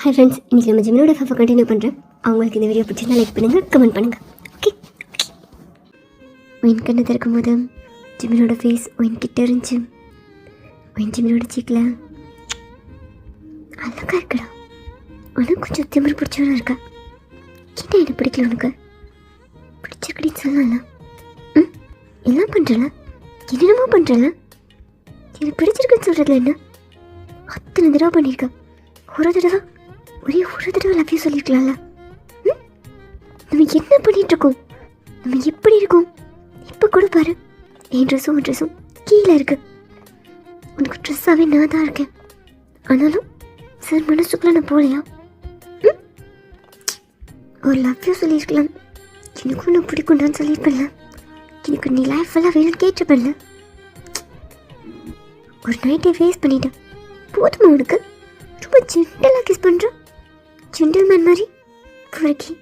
Hi friends, இன்றைக்கி நம்ம ஜிமினோட ஃபேஃபை continue பண்ணுறேன். அவங்களுக்கு இந்த வீடியோ பிடிச்சிருந்தா லைக் பண்ணுங்கள், கமெண்ட் பண்ணுங்கள். ஓகே. ஒயின் கண்ணை திறக்கும் போது ஜிமினோட ஃபேஸ் ஒயின் கிட்ட இருந்துச்சு. ஒயின் ஜிமினோட சீக்கில் அழகாக இருக்குடா, ஆனால் கொஞ்சம் திமிரு பிடிச்சவனா இருக்கா. என்ன எனக்கு பிடிக்கல, உனக்கு பிடிச்சிருக்கடின்னு சொல்லல. எல்லாம் பண்ணுறல, என்னென்னமோ பண்ணுறல. எனக்கு பிடிச்சிருக்குன்னு சொல்கிறதுல என்ன அத்தனை தடவை பண்ணியிருக்கா. ஒரே ஒரு தடவை லவ் யூ சொல்லியிருக்கலாம்ல. நம்ம என்ன பண்ணிகிட்ருக்கோம், நம்ம எப்படி இருக்கோம் இப்போ கூட பாரு. என் ட்ரெஸ்ஸும் கீழே இருக்கு. உனக்கு ட்ரெஸ்ஸாகவே நான் தான் இருக்கேன். ஆனாலும் சார் மனசுக்குள்ளே நான் போகலையா? ஒரு லவ் யூ சொல்லியிருக்கலாம். எனக்கும் நான் பிடிக்கும்டான்னு சொல்லியிருப்பேன்ல. எனக்கு நீ லைஃப் எல்லாம் வேணும்னு கேட்டிருப்பேன்ல. ஒரு நைட்டே ஃபேஸ் பண்ணிட்டேன். போதுமா உனக்கு? ரொம்ப ஜென்டலாக கிஸ் பண்ணுறான், ஜென்டில்மேன் மாதிரி. குறைக்கி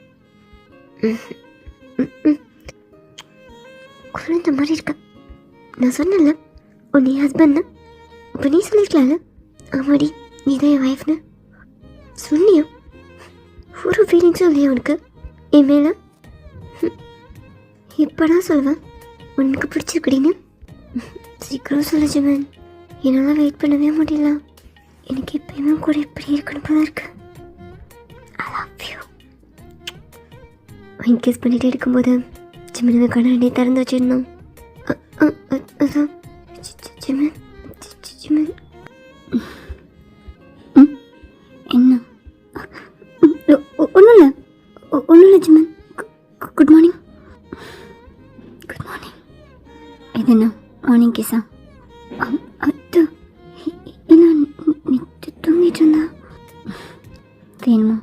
குழந்த மாதிரி இருக்க. நான் சொன்னல உன் ஹஸ்பண்ட்னு. இப்போ நீ சொல்லியிருக்கலாம்ல, ஆமாடி நீ தான் என் ஒய்ஃப்னு சொன்னியா? ஒரு ஃபீலிங்ஸும் இல்லையா உனக்கு என் மேலே? எப்படா சொல்லுவேன் உனக்கு பிடிச்சிருக்கடின்னு? சீக்கிரம் சொல்ல ஜிமன், என்னால் வெயிட் பண்ணவே முடியல. எனக்கு எப்பயுமே கூட எப்படி இருக்கணும் போல இருக்கு. I love you. Wine kiss பண்ணிகிட்டே இருக்கும்போது ஜிமனை கண்ணாடி திறந்து வச்சிருந்தோம். அதான் ஜிமன் ஜிமன் என்ன? ஒன்றும் இல்லை Jimin. Good morning. Good morning. இது என்ன மார்னிங் கிஸா? அது இல்லை, நீ தூங்கிட்டு இருந்தா. வேணுமா?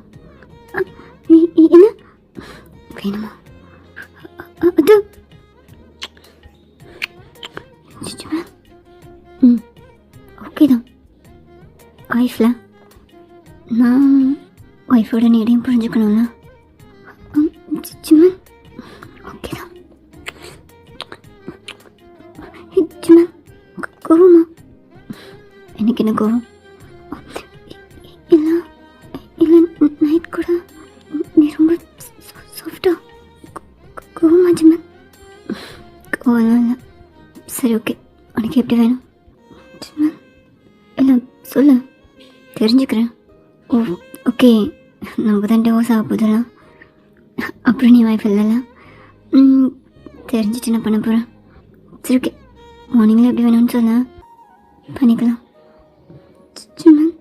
என்ன வேணுமா? அது ஓகே தான். ஒய்ஃபில் நான் ஒய்ஃபோட நீடையும் புரிஞ்சுக்கணும்ல. ஜிமன் ஓகே தான். ஜிமன் கோவமா? எனக்கு என்ன கோவம்? இல்லை இல்லை, நைட் கூட நீ ரொம்ப சாஃப்டா. கோவமா ஜிமன்? கோவம்லாம் இல்லை. சரி ஓகே, உனக்கு எப்படி வேணும் ஜிமன்? இல்லை சொல்லு, தெரிஞ்சுக்கிறேன். ஓ ஓகே, நமக்கு தான் டிவோர்ஸ் ஆக போதெல்லாம். அப்புறம் நீ ஒய்ஃப் இல்லைல்ல? தெரிஞ்சிட்டு நான் பண்ண போகிறேன். சரி ஓகே, மார்னிங்கில் எப்படி வேணும்னு சொல்ல, பண்ணிக்கலாம். ஜிமன்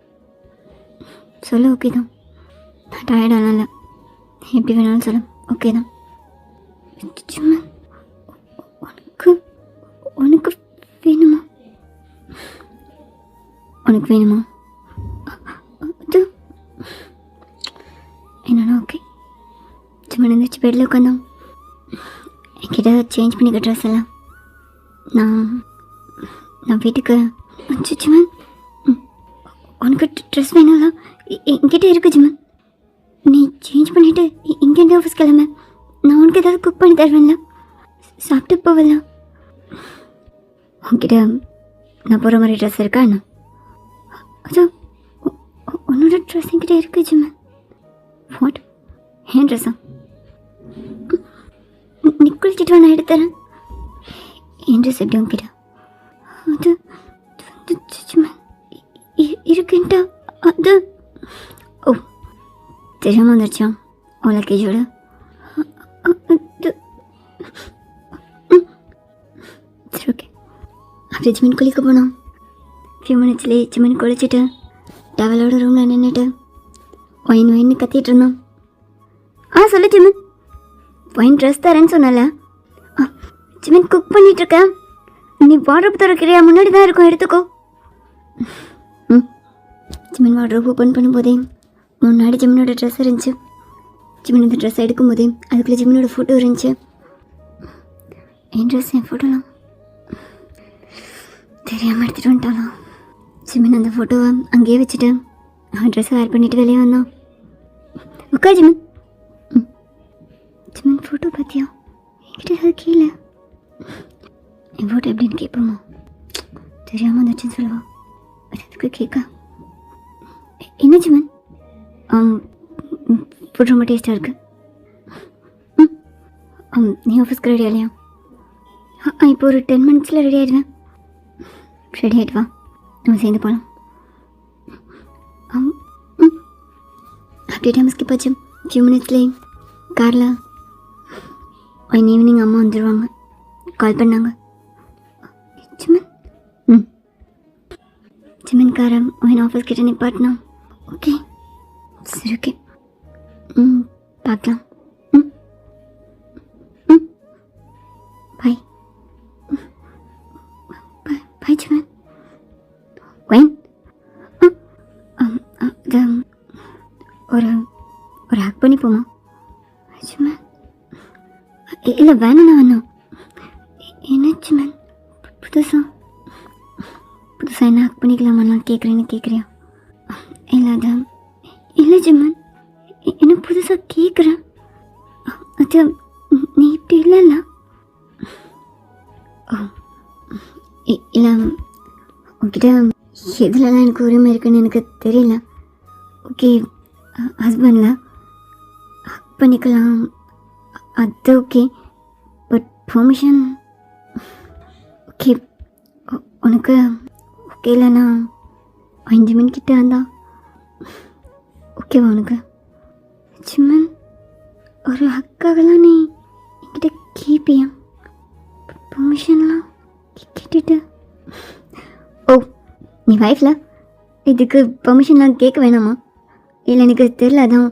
சொல்லு. ஓகே தான். நான் டயர்டாலாம் இல்லை, எப்படி வேணாலும் சொல்ல. ஓகே தான். ஜிமன் உனக்கு உனக்கு வேணுமா? உனக்கு வேணுமா? அது என்னன்னா ஓகே. ஜிமன் இருந்துச்சு, பெட்டில் உட்காந்தோம். என்கிட்ட சேஞ்ச் பண்ணிக்க ட்ரெஸ் எல்லாம் நான் வீட்டுக்கு. ஜிமன் உனக்கு ட்ரெஸ் வேணும்ல? என்கிட்ட இருக்கு ஜிமன். நீ சேஞ்ச் பண்ணிவிட்டு இங்கேருந்து ஆஃபீஸ் கிளம்ப. நான் உனக்கு ஏதாவது குக் பண்ணி தருவேன்ல, சாப்பிட்டு போவல. உன்கிட்ட நான் போகிற மாதிரி ட்ரெஸ் இருக்கா என்ன? அது உன்னோட ட்ரெஸ் என்கிட்ட இருக்கு ஜிமன். வாட்? ஏன் ட்ரெஸ்ஸா? நீ குளிச்சுட்டு வா, நான் எடுத்துறேன். என் ட்ரெஸ் எப்படி உன்கிட்ட? அது ஜிமன் இருக்குன்ட்டா. அது ஓ தெரியாமல் வந்துருச்சா உன் லக்கேஜோட? சரி ஓகே. அப்படியே ஜிமன் குளிக்க போனோம். ஃபியூ மினிட்ஸ்லேயே ஜிமன் குளிச்சுட்டு டவலோட ரூமில் நின்றுட்டு ஒயின்னு கத்திட்டு இருந்தோம். சொல்லு ஜிமன். ஒயின் ட்ரெஸ் தரேன்னு சொன்னல. ஜிமன் குக் பண்ணிகிட்ருக்கேன். நீ வாட்ரூப் திறக்கிறியா? முன்னாடி தான் இருக்கும், எடுத்துக்கோ. ஜிமன் வாட்ரூப் ஓப்பன் பண்ணும்போதே முன்னாடி ஜிமனோட ட்ரெஸ் இருந்துச்சு. ஜிமன் இந்த ட்ரெஸ் எடுக்கும்போதே அதுக்குள்ளே ஜிமனோட ஃபோட்டோ இருந்துச்சு. என் ட்ரெஸ், என் ஃபோட்டோலாம் தெரியாமல் எடுத்துகிட்டு வந்துட்டாலாம். ஜிமன் அந்த ஃபோட்டோவை அங்கேயே வச்சுட்டு அவன் ட்ரெஸ்ஸை வேர் பண்ணிவிட்டு வெளியே வந்தான். உட்கா ஜிமன். ஜிமன் ஃபோட்டோ பார்த்தியா? என்கிட்ட அது கீழே. என் ஃபோட்டோ எப்படின்னு கேட்போமா? தெரியாமல் வந்துச்சுன்னு சொல்லுவா. அதுக்கு கேட்க என்ன ஜிமன்? ஃபுட் ரொம்ப டேஸ்ட்டாக இருக்குது. நீ ஆஃபீஸ்க்கு ரெடி ஆகலையா? இப்போ ஒரு 10 மினிட்ஸில் ரெடி ஆகிடுவேன். ரெடி ஆகிட்டு வா, நம்ம சேர்ந்து போகலாம். அப்படியே டைம் ஸ்கிப் ஆச்சு. ஃபியூ மினிட்ஸ்லேயே காரில் ஈவினிங் அம்மா வந்துடுவாங்க. கால் பண்ணாங்க. சிமன் சிமன் காரை என் ஆஃபீஸ் கிட்ட நிப்பாட்டினா. ஓகே சரி, ஓகே, பார்க்கலாம். பாய் பாய் சிமன். வைன் ஒரு ஒரு ஹேக் பண்ணி போமா சிமன்? இல்லை வேணும். என்ன சிமன், புதுசாக என்ன ஹேக் பண்ணிக்கலாமாலாம் கேட்குறியா? இல்லை சிமன், என்ன புதுசாக கேட்குறேன். அது நீ இப்படி இல்லைல்ல? இல்லை, உங்ககிட்ட எதுலலாம் எனக்கு உரிமை இருக்குன்னு எனக்கு தெரியல. ஓகே, ஹஸ்பண்டில் ஹக் பண்ணிக்கலாம், அது ஓகே. பட் பெர்மிஷன் ஓகே உனக்கு ஓகே இல்லைண்ணா? 5 மினிட் கிட்ட வந்தா ஓகேவா உனக்கு? சிம்மன், ஒரு ஹக்காகலாம் நீ என்கிட்ட கேட்பியா? பெர்மிஷன்லாம் கேட்டுட்டு? ஓ, நீ வைஃப்ல இதுக்கு பெர்மிஷன்லாம் கேட்க வேணாமா? இல்லை எனக்கு தெரியல, அதான்.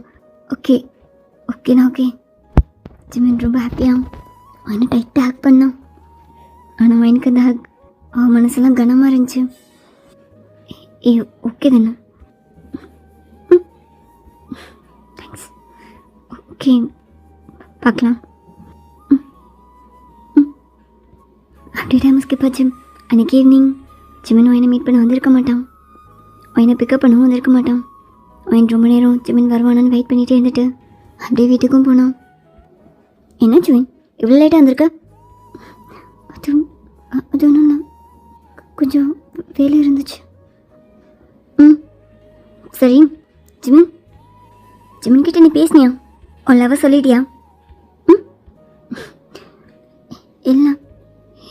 ஓகேண்ணா ஓகே. ஜிமின் ரொம்ப ஹாப்பியாக அவனை டைட்டாக ஹேக் பண்ணான். ஆனால் எனக்கு அந்த ஹேக் அவன் மனசெல்லாம் கனமாக இருந்துச்சு. ஓகே தானே? தேங்க்ஸ். ஓகே, பார்க்கலாம். அப்படியே டைம் ஸ்கிப் ஆச்சு. அன்றைக்கி ஈவினிங் ஜிமின் ஒயினை மீட் பண்ண வந்திருக்க மாட்டான். ஒயினை பிக்கப் பண்ணவும் வந்திருக்க மாட்டான். ஒயின் ரொம்ப நேரம் ஜிமின் வருவானான்னு வெயிட் பண்ணிகிட்டே இருந்துட்டு அப்படியே வீட்டுக்கும் போனான். என்ன ஜிமின் இவ்வளோ லேட்டாக வந்திருக்க? அது ஒன்றும் கொஞ்சம் வேலை இருந்துச்சு. சரி ஜிமின் கிட்ட நீ பேசினியா? உன் லவ் சொல்லிட்டியா? இல்லை,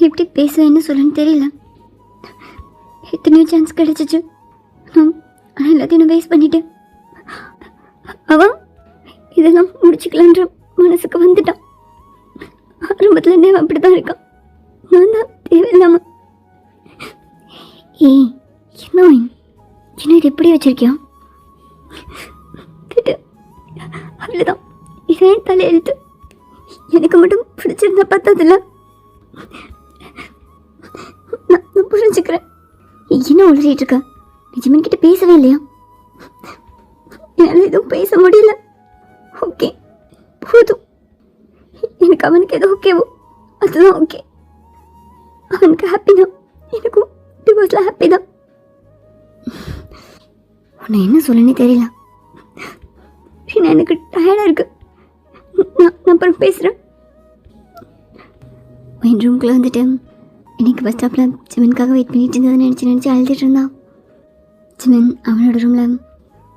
எப்படி பேசுவேன்னு சொல்லன்னு தெரியல. எத்தனையோ சான்ஸ் கிடச்சிச்சு, ஆனால் எல்லாத்தையும் நான் வேஸ்ட் பண்ணிட்டேன். அவன் இதெல்லாம் முடிச்சுக்கலான்ற மனசுக்கு வந்துட்டான். ஆரம்பத்துலேருந்தே அவன் அப்படி தான் இருக்கான். நான் தான் தேவையில்லாம. என்ன இது எப்படி வச்சிருக்கியா? அவ்வளோதான், இதே தலையெழுத்து. எனக்கு மட்டும் பிடிச்சிருந்தா பார்த்ததில்ல. நான் புரிஞ்சுக்கிறேன். என்ன உளறிட்டு இருக்க? நிஜமன் கிட்ட பேசவே இல்லையா? என்னால் எதுவும் பேச முடியல. ஓகே போதும், எனக்கு அவனுக்கு எது ஓகேவோ அதுதான் ஓகே. அவனுக்கு ஹாப்பி தான், எனக்கும் டிவோர்ஸில் ஹாப்பி தான். உன்னை என்ன சொல்லனே தெரியல. எனக்கு டயர்டாக இருக்கு, நான் அப்புறம் பேசுகிறேன். என் ரூம்குள்ளே வந்துட்டு இன்னைக்கு பஸ் ஸ்டாப்பில் ஜிமின்காக வெயிட் பண்ணிட்டு இருந்ததை நினச்சி அழுதுட்டு இருந்தான். ஜிமின் அவனோட ரூமில்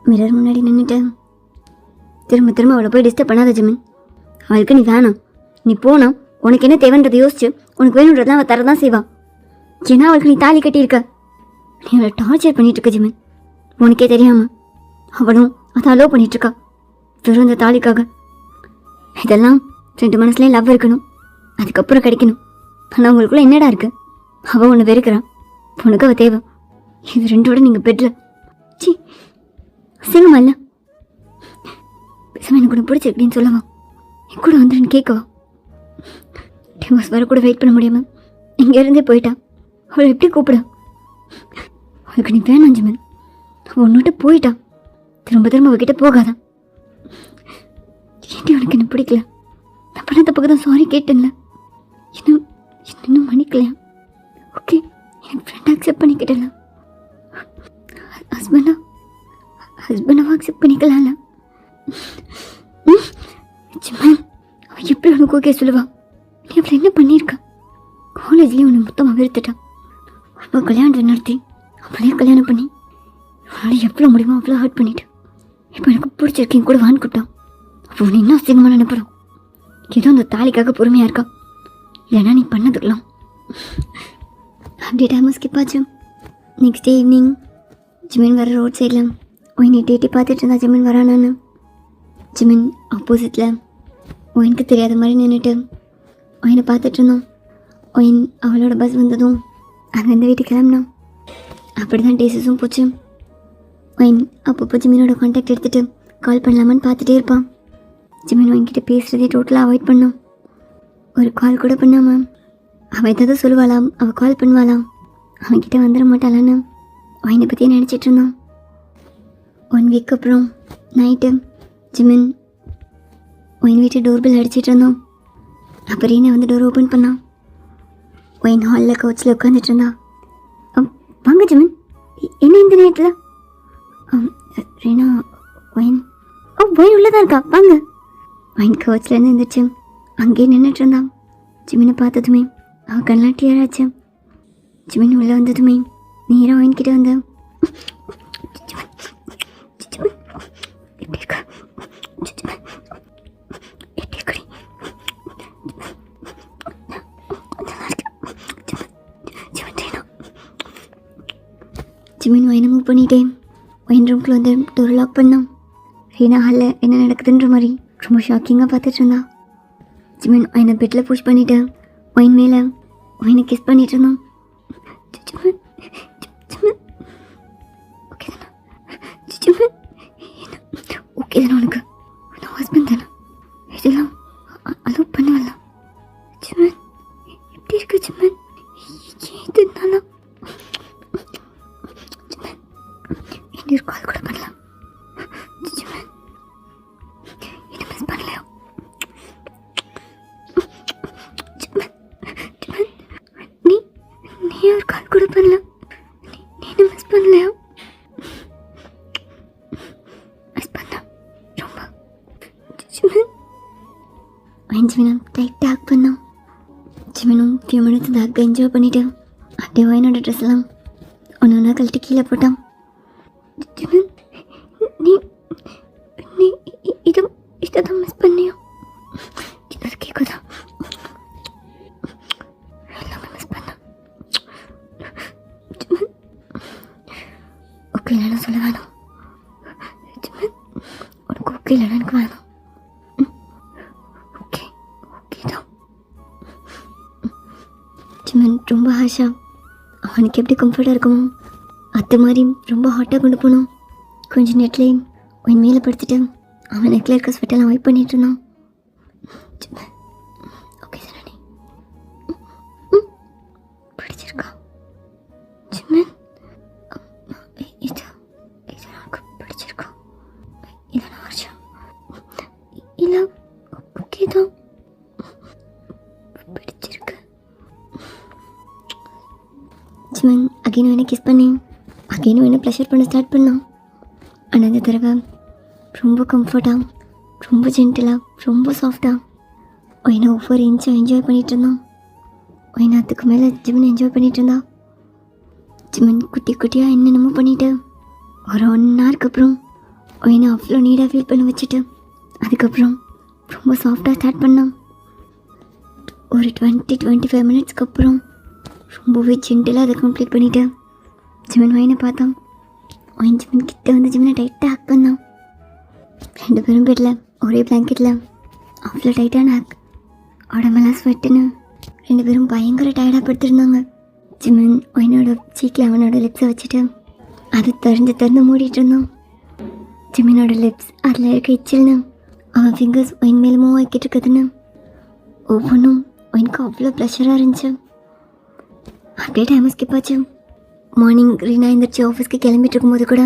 மிரர் முன்னாடி நின்றுட்டு, திரும்ப அவளை போய் டிஸ்டர்ப் பண்ணாத ஜிமின், அவளுக்கு நீ வேணாம். நீ போனா உனக்கு என்ன தேவைன்றதை யோசிச்சு உனக்கு வேணுன்றதான் அவள் தரதான் செய்வான். ஏன்னா அவளுக்கு நீ தாலி கட்டியிருக்க. நீ அவளை டார்ச்சர் பண்ணிட்டு இருக்க ஜிமின், உனக்கே தெரியாமல். அவளும் அதை அலோவ் பண்ணிகிட்ருக்கா வெறும் அந்த தாலிக்காக. இதெல்லாம் 2 மனசுலேயும் லவ் இருக்கணும், அதுக்கப்புறம் கிடைக்கணும். ஆனால் உங்களுக்குள்ள என்னடா இருக்குது? அவள் ஒன்று வெறுக்கிறான், உனக்கு அவள் தேவை. இது 2ஓட நீங்கள் பெட்ல சி அசிங்கமா இல்லை? பேசாம எனக்கு ஒன்று பிடிச்சிருக்குன்னு சொல்லவா? என் கூட வந்துடுன்னு கேட்கவா? டிவோர்ஸ் வர கூட வெயிட் பண்ண முடியாமல் இங்கே இருந்தே போயிட்டான். அவளை எப்படி கூப்பிட? அவளுக்கு நீ வேணாம் ஜிமன், அவள் ஒன்றுட்டு போயிட்டான். திரும்ப அவகிட்ட போகாதான். ஏன்டி உனக்கு என்ன பிடிக்கல? நான் பண்ண தப்புக்கு தான் சாரி கேட்டேன்ல, இன்னும் மன்னிக்கலையா? ஓகே, எனக்கு ஃப்ரெண்ட் அக்செப்ட் பண்ணிக்கிட்டல, ஹஸ்பண்டாக அக்செப்ட் பண்ணிக்கலாம்ல. ஜிமன், அவள் எப்படி உனக்கு ஓகே சொல்லுவா? நீ அவளை என்ன பண்ணியிருக்கா? காலேஜ்லேயே உன்னை மொத்தமாக வெறுத்துட்டான். அவள் கல்யாணத்தை நடத்தி அவளையே கல்யாணம் பண்ணி அவளால் எவ்வளோ முடியுமோ அவ்வளோ ஹர்ட் பண்ணிட்டேன். இப்போ எனக்கு பிடிச்சிருக்கேன் கூட வான்னு கூப்பிட்டான். அப்போ உன்னை இன்னும் அசிங்கமாக நினைப்பறோம். ஏதோ அந்த தாலிக்காக பொறுமையாக இருக்கா, இல்லைன்னா நீ பண்ணதுக்கலாம். அப்படியே டைமும் ஸ்கிப் ஆச்சு. நெக்ஸ்ட் டே ஈவினிங் ஜிமின் வர ரோட் சைடில் ஒயினை டேட்டி பார்த்துட்டு இருந்தா ஜிமின் வரானான்னு. ஜிமின் ஆப்போசிட்டில் ஒயினுக்கு தெரியாத மாதிரி நின்றுட்டு ஒயினை பார்த்துட்டு இருந்தோம். ஒயின் அவளோட பஸ் வந்ததும் அங்கேருந்து வீட்டுக்கு கிளம்பினான். அப்படி தான் டேஸஸும் போச்சு. ஒயின் அப்பப்போ ஜிமினோட கான்டாக்ட் எடுத்துகிட்டு கால் பண்ணலாமான்னு பார்த்துட்டே இருப்பான். ஜிமின் ஒயின்கிட்ட பேசுகிறதே டோட்டலாக அவாய்ட் பண்ணான். ஒரு கால் கூட பண்ணாமல் அவள் ஏதாவது சொல்லுவாளாம், அவள் கால் பண்ணுவாளாம், அவன்கிட்ட வந்துட மாட்டாளான்னு ஒயினை பற்றியே நினச்சிட்டு இருந்தான். 1 வீக் அப்புறம் நைட்டு ஜிமின் ஒயின் வீட்டு டோர்பெல் அடிச்சிட்டு இருந்தோம். அப்போ ரீனா வந்து டோர் ஓப்பன் பண்ணான். ஒயின் ஹாலில் கவுச்சில் உட்காந்துட்டு இருந்தா. வாங்க ஜிமின், என்ன இந்த நேரத்தில்? ரீனா, ஒயின் ஒயின் உள்ளதான் இருக்கா, வாங்க. ஒயின் கவுச்சிலேருந்து இருந்துச்சு, அங்கேயே நின்றுட்டு இருந்தான். ஜிமினை பார்த்ததுமே அவன் கண்ணெலாம் கிளியர் ஆச்சு. ஜிமின் உள்ளே வந்ததுமே நேராக ஒயின்கிட்ட வந்த எப்படி இருக்கா, எப்படி இருக்கடி, ஜிமின் ஒயினை மூவ் பண்ணிட்டேன். ஒயின் ரூம்குள்ள வந்து டோர் லாக் பண்ணான். ரீனா ஹாலில் என்ன நடக்குதுன்ற மாதிரி ரொம்ப ஷாக்கிங்காக பார்த்துட்டு இருந்தா. ஜிமின் ஒயினை பெட்டில் புஷ் பண்ணிட்டு ஒயின் மேலே ஒயினை கிஸ் பண்ணிட்டு இருந்தான். ஜிமின் ஜிமின் ஓகே தானே, ஜிமின் ஓகே தானே, உனக்கு நான் ஹஸ்பண்ட் தானே, இதெல்லாம் அலோவ் பண்ணுவல்ல? ஜிமின் எப்படி இருக்கு ஜிமின், இதுனால ஜிமின் இன்னொரு கால் கூட பண்ணலாம். ஜிமின் என்ன மிஸ் பண்ணலையோ? ஜிமின் ஜிமின் நீ ஒரு கால் கூட பண்ணல, நீ என்ன மிஸ் பண்ணலையோ? மிஸ் பண்ண ரொம்ப. ஜிமின் ஜிமினும் டைட்டாக ஹக் பண்ணான். ஜிமினும் ஃபியூ மினிட்ஸ் இந்த ஹக்கை என்ஜாய் பண்ணிட்டு அப்படியே ஒயினோட ட்ரெஸ் எல்லாம் ஒன்று ஒன்றா கழட்டி கீழே போட்டான். ஜிமின் நீ நீ இதான் மிஸ் பண்ணியோ? இது கேட்குதா? எல்லாமே மிஸ் பண்ண. ஜிமின் ஓகே இல்லைன்னா சொல்ல வேணாம். ஜிமின் உனக்கு ஓகே இல்லைன்னா எனக்கு வேணாம். ஓகே ஓகே தான். ஜிமின் ரொம்ப ஹாஷா அவனுக்கு எப்படி கம்ஃபர்ட்டாக இருக்குமோ அது மாதிரி ரொம்ப ஹாட்டாக கொண்டு போனோம். கொஞ்சம் நெட்லேயே ஒயின் மேலே படுத்துட்டு அவன் நெக்கில் இருக்க ஸ்வெட்டெல்லாம் வைப் பண்ணிட்டு இருந்தான். ஓகே தானே, நீ பிடிச்சிருக்கா ஜிமின்? இது எனக்கு பிடிச்சிருக்கா, இல்லை நான் வருஷம் இல்லை ஓகே தான் பிடிச்சிருக்கு. ஜிமின் அகைனும் என்ன கிஸ் பண்ணி அகைனும் என்ன ப்ளஷர் பண்ண ஸ்டார்ட் பண்ணான். ஆனால் அந்த தடவை ரொம்ப கம்ஃபர்ட்டாக, ரொம்ப ஜென்டிலாக, ரொம்ப சாஃப்டாக ஒயினை ஒவ்வொரு இன்ச்சும் என்ஜாய் பண்ணிகிட்டு இருந்தான். ஒயினை அதுக்கு மேலே ஜிமின் என்ஜாய் பண்ணிகிட்டு இருந்தா. ஜிமின் குட்டி குட்டியாக என்னென்னமோ பண்ணிவிட்டு ஒரு 1 ஹவருக்கு அப்புறம் ஒயினை அவ்வளோ நீடாக ஃபீல் பண்ண வச்சுட்டு அதுக்கப்புறம் ரொம்ப சாஃப்டாக ஸ்டார்ட் பண்ணான். ஒரு 20-25 மினிட்ஸ்க்கு அப்புறம் ரொம்பவே ஜென்டிலாக அதை கம்ப்ளீட் பண்ணிவிட்டு ஜிமின் ஒயினை பார்த்தான். ஒயின் ஜிமின் கிட்ட வந்து ஜிமினை டைட்டாக ஹக் பண்ணான். 2 பேரும் பெட்டில் ஒரே பிளாங்கெட்டில் அவ்வளோ டைட்டான ஹக், உடம்பெல்லாம் ஸ்வெட்டுன்னு 2 பேரும் பயங்கர டயர்டாக படுத்துருந்தாங்க. ஜிமின் ஒயினோட சீக்கில் அவனோட லிப்ஸை வச்சுட்டு அது திறந்து மூடிட்டு இருந்தான். ஜிமினோட லிப்ஸ் அதில் இருக்க இச்சில்னு அவன் ஃபிங்கர்ஸ் ஒயின் மேலே மூவ் ஆக்கிட்டு இருக்குதுன்னு ஒவ்வொன்றும் ஒயினுக்கு அவ்வளோ ப்ளஷராக இருந்துச்சு. அப்படியே டைம் ஸ்கிப் ஆச்சு. மார்னிங் ரீனா எழுந்திரிச்சு ஆஃபீஸ்க்கு கிளம்பிட்டு இருக்கும்போது கூட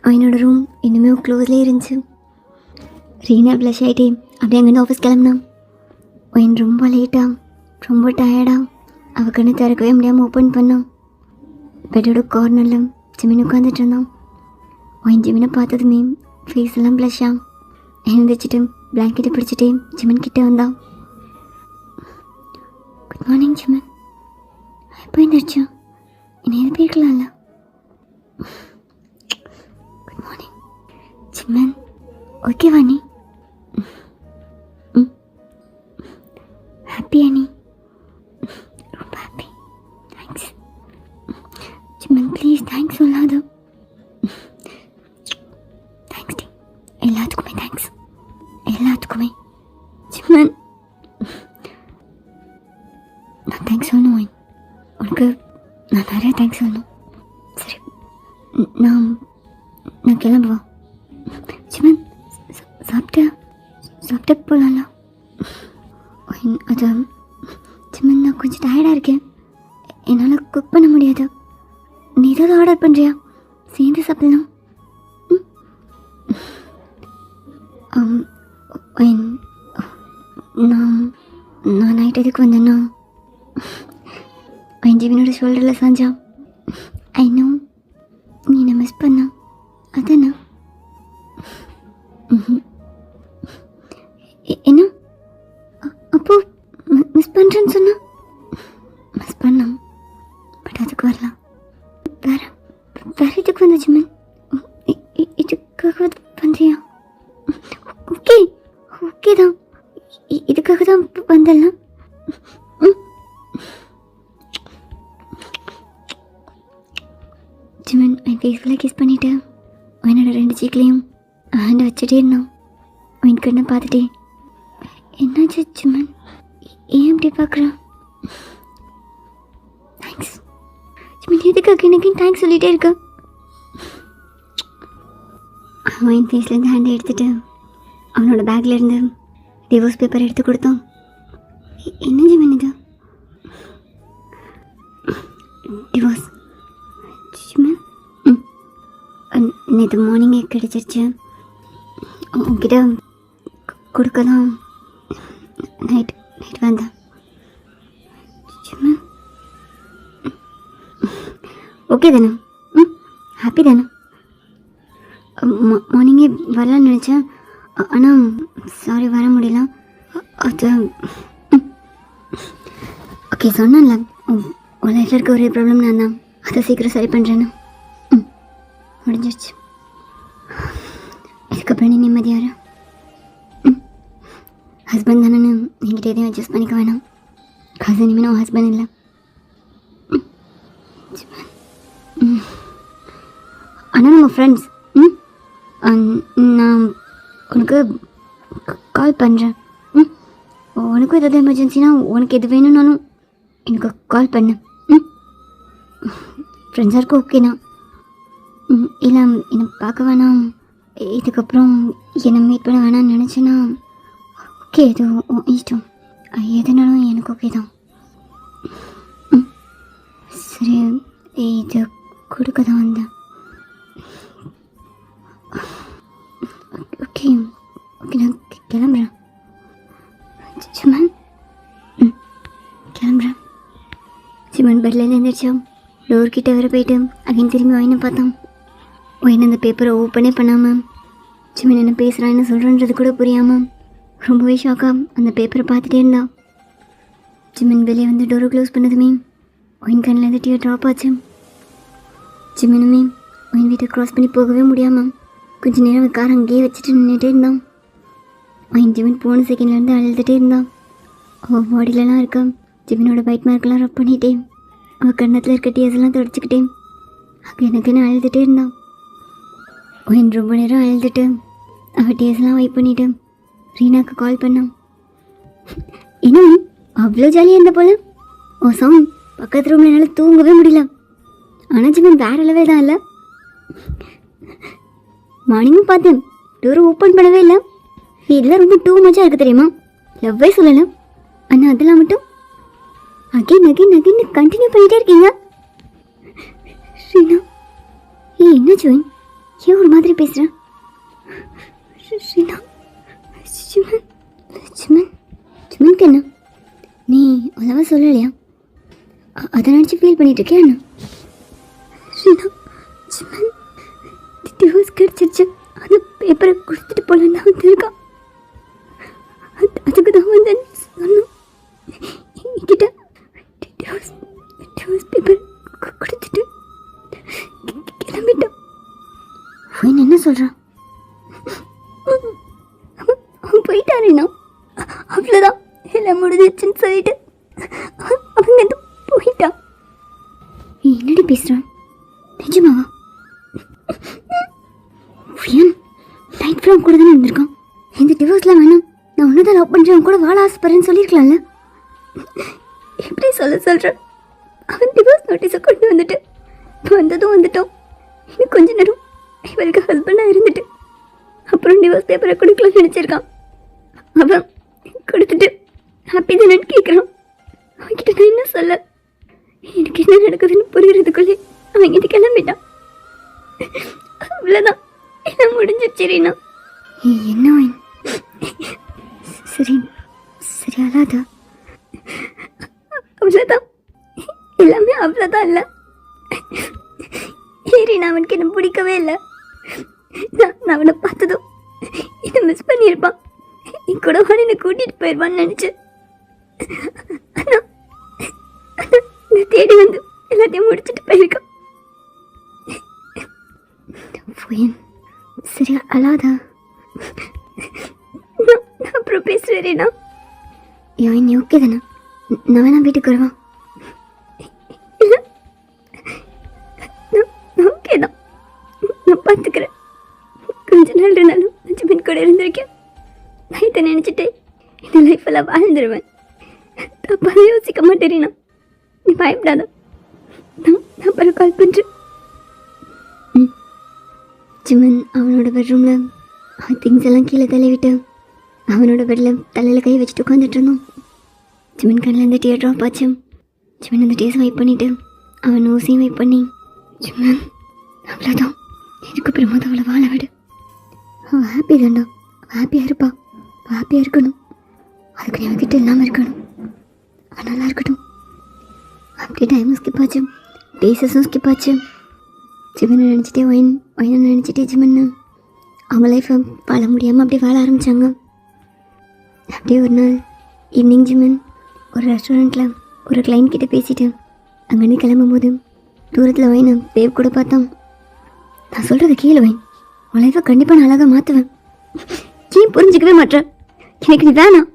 ஒயினோட ரூம் இன்னுமே க்ளோஸ்லேயே இருந்துச்சு. ரீனா ப்ளஷ் ஆகிட்டே அப்படியே அங்கேருந்து ஆஃபீஸ் கிளம்புனான். ஒயின் ரொம்ப லேட்டாக ரொம்ப டயர்டாக அவள் கண்ணு திறக்கவே முடியாமல் ஓப்பன் பண்ணான். பெட்டோட கார்னரில் ஜிமின் உட்காந்துட்டு இருந்தான். ஒயின் ஜிமினை பார்த்ததுமே ஃபேஸ் எல்லாம் ப்ளஷ்ஷாக எழுந்திரிச்சிட்டு பிளாங்கெட்டை பிடிச்சிட்டே ஜிமின் கிட்டே வந்தான். குட் மார்னிங் ஜிமின், எப்போ எழுந்திரிச்சா? இன்னும் எது போயிருக்கலாம்ல? குட் மார்னிங் சிம்மன் ஓகேவா நீ? ஹாப்பியா நீ? ரொம்ப happy. Thanks Singh. Please thanks சொல்லாத. தேங்க்ஸ் டி, எல்லாத்துக்குமே தேங்க்ஸ், எல்லாத்துக்குமே. சிம்மன் நான் தேங்க்ஸ் சொல்லணும். உனக்கு நான் நிறைய தேங்க்ஸ் சொல்லணும். சரி, நான் கிளம்புவா. சிம்மன் சாப்பிட்ட போகலாம்ல? அது சிம்மன், நான் கொஞ்சம் டயர்டாக இருக்கேன், என்னால் குக் பண்ண முடியாது. நீ ஏதாவது ஆர்டர் பண்ணுறியா? சேர்ந்து சாப்பிடலாம். நான் நைட் எதுக்கு வந்தேன்னா, ஜீவனோட ஷோல்டரில் சாஞ்சா. ஐ நோ நீ என்ன மிஸ் பண்ண, அதானே? என்ன அப்போ மிஸ் பண்ணுறேன்னு சொன்னா? மிஸ் பண்ணோம், பட் அதுக்கு வரலாம். வேற இதுக்கு வந்த ஜிம்மன், இதுக்காக வந்தியா? ஓகே தான், இதுக்காக தான் வந்தலாம். ஜிம்மன் என் ஃபேஸ்ஃபுல்லாக கிஸ் பண்ணிவிட்டு என்னோட 2 சீக்லேயும் ஹேண்டை வச்சுட்டே இருந்தான். அவன் கண்ணை பார்த்துட்டே, என்னாச்சு ஜிம்மன், ஏன் அப்படி பார்க்குறான்? தேங்க்ஸ் ஜிம்மன், எதுக்காக எனக்கு தேங்க்ஸ் சொல்லிகிட்டே இருக்க? அவன் என் ஃபேஸ்லேருந்து ஹேண்டை எடுத்துகிட்டு அவனோட பேக்லேருந்து டிவோர்ஸ் பேப்பர் எடுத்து கொடுத்தான். என்ன ஜிம்மன் இது? டிவோர்ஸ் ஜிம்மன், நேற்று மார்னிங்கே கிடச்சிருச்சு. உங்ககிட்ட கொடுக்க தான் நைட் வந்தேன். ஜிம்மன் ஓகே தானே? ஹாப்பி தானே? மார்னிங்கே வரலான்னு நினச்சேன், ஆனால் சாரி வர முடியல. அது ஓகே சொன்னேன்ல, உன் லைஃப்பில் இருக்க ஒரே ப்ராப்ளம் நான் தான், அதை சீக்கிரம் சரி பண்ணுறேன்னு. முடிஞ்சிருச்சு. இதுக்கப்புறம் நீ நிம்மதியாரு. ஹஸ்பண்ட் தானே, என்கிட்ட எதையும் அட்ஜஸ்ட் பண்ணிக்க வேணாம். கசன் இனிமேல் நான் ஹஸ்பண்ட் இல்லை. ஆனால் நம்ம ஃப்ரெண்ட்ஸ். நான் உனக்கு கால் பண்ணுறேன். உனக்கும் ஏதாவது எமர்ஜென்சினா, உனக்கு எது வேணும்னாலும் எனக்கு கால் பண்ணு. ஃப்ரெண்ட்ஸாக இருக்க ஓகேண்ணா? இல்லை என்னை பார்க்க வேணாம், இதுக்கப்புறம் என்னை மீட் பண்ண வேணாம்னு நினச்சேன்னா ஓகே, இது இஷ்டம், எதுனாலும் எனக்கு ஓகே தான். சரி, இது கொடுக்க தான் வந்தேன். ஓகே ஓகே, நான் கிளம்புறேன். சிம்மன் கிளம்புறேன். சிம்மன் பெட்லேருந்து எழுந்திரிச்சோம், டோர் கிட்ட வர போயிட்டு அகைன் திரும்பி ஒயினை பார்த்தோம். ஒயின் அந்த பேப்பரை ஓப்பனே பண்ணாமல், சிம்மன் என்ன பேசுகிறான், என்ன சொல்கிறன்றது கூட புரியாமல் ரொம்பவே ஷாக்காக அந்த பேப்பரை பார்த்துட்டே இருந்தா. சிம்மன் வெளியே வந்து டோரை க்ளோஸ் பண்ணதுமே ஒயின் கண்ணில் டியர் ட்ராப் ஆச்சு. சிம்மனுமே ஒயின் வீட்டை க்ராஸ் பண்ணி போகவே முடியாமல் கொஞ்சம் நேரம் கார் அங்கேயே வச்சுட்டு நின்றுட்டே இருந்தான். ஒயின் ஜிம்மன் போன செகண்ட்லேருந்து அழுதுகிட்டே இருந்தான். அவள் பாடியிலலாம் இருக்க ஜிம்மனோட பைட் மார்க்கெலாம் ரப் பண்ணிட்டேன். அவள் கண்ணத்தில் இருக்க டியர்ஸ் எல்லாம் தொடச்சிக்கிட்டேன். அங்கே எனக்குன்னு அழுதுகிட்டே இருந்தான். ஒயின் ரொம்ப நேரம் அழுதுட்டு அவள் டியர்ஸ்லாம் வைப் பண்ணிவிட்டு ரீனாக்கு கால் பண்ணான். இன்னும் அவ்வளோ ஜாலியாக இருந்த போல. ஓ சவுண்ட் பக்கத்து ரூமில் என்னால் தூங்கவே முடியல. ஆனால் ஜிம்மன் வேறு லெவல் தான் இல்லை. மார்னிங்கும் பார்த்தேன், டோரை ஓப்பன் பண்ணவே இல்லை. இதெல்லாம் ரொம்ப டூ மச்சாக இருக்குது தெரியுமா? லவ்வே சொல்லலை, ஆனால் அதெல்லாம் மட்டும் அகைன் அகைன் அகைன் கண்டினியூ பண்ணிகிட்டே இருக்கீங்க. ஸ்ரீனா, என்ன ஜோயின், ஏன் ஒரு மாதிரி பேசுகிறேன்? ஸ்ரீனா, சிம்மன் சிம்மன் சிம்மனுக்கு என்ன? நீ அவ்வளவா சொல்லலையா? அதை நினச்சி ஃபீல் பண்ணிட்டு இருக்கியா என்ன? ஸ்ரீனா, சிம்மன் டிவோர்ஸ் கிடச்சிருச்சு, அந்த பேப்பரை கொடுத்துட்டு போகலன்னு தான் வந்துருக்கான். அதுக்கு தான் வந்து சொன்னோம் என்கிட்ட. டிவோர்ஸ் பேப்பர் கொடுத்துட்டு கிளம்பிட்டோம். என்ன சொல்கிறான்? முடிஞ்சிச்சுன்னு சொல்லிட்டு அவங்க வந்து போயிட்டான். என்னடி பேசுகிறான்? நிஜமாவா? நைட் ஃப்ரம் கூட தானே இருந்திருக்கான். இந்த டிவோர்ஸ்லாம் வேணாம், நான் ஒன்று தான் லவ் பண்ணுறேன், கூட வாழ ஆசைப்படுறேன்னு சொல்லியிருக்கலாம்ல. எப்படி சொல்கிறேன்? அவன் டிவோர்ஸ் நோட்டீஸை கொண்டு வந்துட்டு வந்துட்டோம். இன்னும் கொஞ்ச நேரம் இவருக்கு ஹஸ்பண்டாக இருந்துட்டு அப்புறம் டிவோர்ஸ் பேப்பரை கொடுக்கலாம்னு நினச்சிருக்கான். அவன் கொடுத்துட்டு ஹாப்பி தானேன்னு கேட்குறான். அவன்கிட்ட நான் என்ன சொல்ல? எனக்கு என்ன நடக்குதுன்னு புரிகிறதுக்குள்ளே அவன் இது கிளம்பிட்டான். அவ்வளோதான், எல்லாம் முடிஞ்சிருச்சு ரீனா. என்ன சரி சரி அழாதா? அவ்வளோதான், எல்லாமே அவ்வளோதான். இல்லை ரீனா, அவனுக்கு என்ன பிடிக்கவே இல்லை. நான் அவனை பார்த்ததும் என்னை மிஸ் பண்ணியிருப்பான், என் கூட என்னை கூட்டிகிட்டு போயிடுவான்னு நினச்சேன். ஆனால் தேடி வந்து எல்லாத்தையும் முடிச்சுட்டு போயிருக்கான். சரி அழாதா? நான் அப்புறம் பேசுகிறேன்னா நீ ஓகே தானே? நான் வேணா வீட்டுக்கு வருவான். ஓகே தான், நான் பார்த்துக்கிறேன். கொஞ்ச நாள் இருந்தாலும் ஹஸ்பண்ட் கூட இருந்திருக்கேன். நான் இதை நினச்சிட்டே இந்த லைஃப்பெல்லாம் வாழ்ந்துருவேன். தப்பாக யோசிக்க மாட்டேறீனா, நீ பயப்படாத. நான் அப்புறம் கால் பண்ணுறேன். ஜிமன் அவனோட பெட்ரூமில் திங்ஸ் எல்லாம் கீழே தள்ளிவிட்டு அவனோட பெட்டில் தலையில் கை வச்சுட்டு உட்காந்துட்டு இருந்தோம். ஜிமன் கண்ணில் இந்த டியர் ட்ராப் ஆச்சு. ஜிமன் அந்த டேஸ் வைப் பண்ணிவிட்டு அவன் ஊசியும் வைப் பண்ணி, ஜிமன் அவ்வளோதான், இதுக்கப்புறமா தான் அவளை வாழ விடு. அவள் ஹாப்பி தாண்டா, ஹாப்பியாக இருப்பா, ஹாப்பியாக இருக்கணும். அதுக்கு நீ அவகிட்ட இல்லாமல் இருக்கணும். அவன் நல்லா இருக்கட்டும். அப்படியே டைமும் ஸ்கிப் ஆச்சு, டேஸஸும் ஸ்கிப் ஆச்சு. ஜிமனை நினச்சிட்டே ஒயினை நினச்சிட்டே ஜிமன்னு அவங்க லைஃப்பை வாழ முடியாமல் அப்படியே வாழ ஆரம்பித்தாங்க. அப்படியே ஒரு நாள் ஈவினிங் ஜிமன் ஒரு ரெஸ்டாரண்ட்டில் ஒரு கிளைண்ட் கிட்டே பேசிட்டு அங்கேருந்து கிளம்பும்போது தூரத்தில் ஒயினை வேவ் கூட பார்த்தான். நான் சொல்கிறத கீழே ஒயின், உன் லைஃப்பை கண்டிப்பாக நான் அழகாக மாற்றுவேன். ஏன் புரிஞ்சிக்கவே மாட்டேன்? எனக்கு நீ வேணாம்,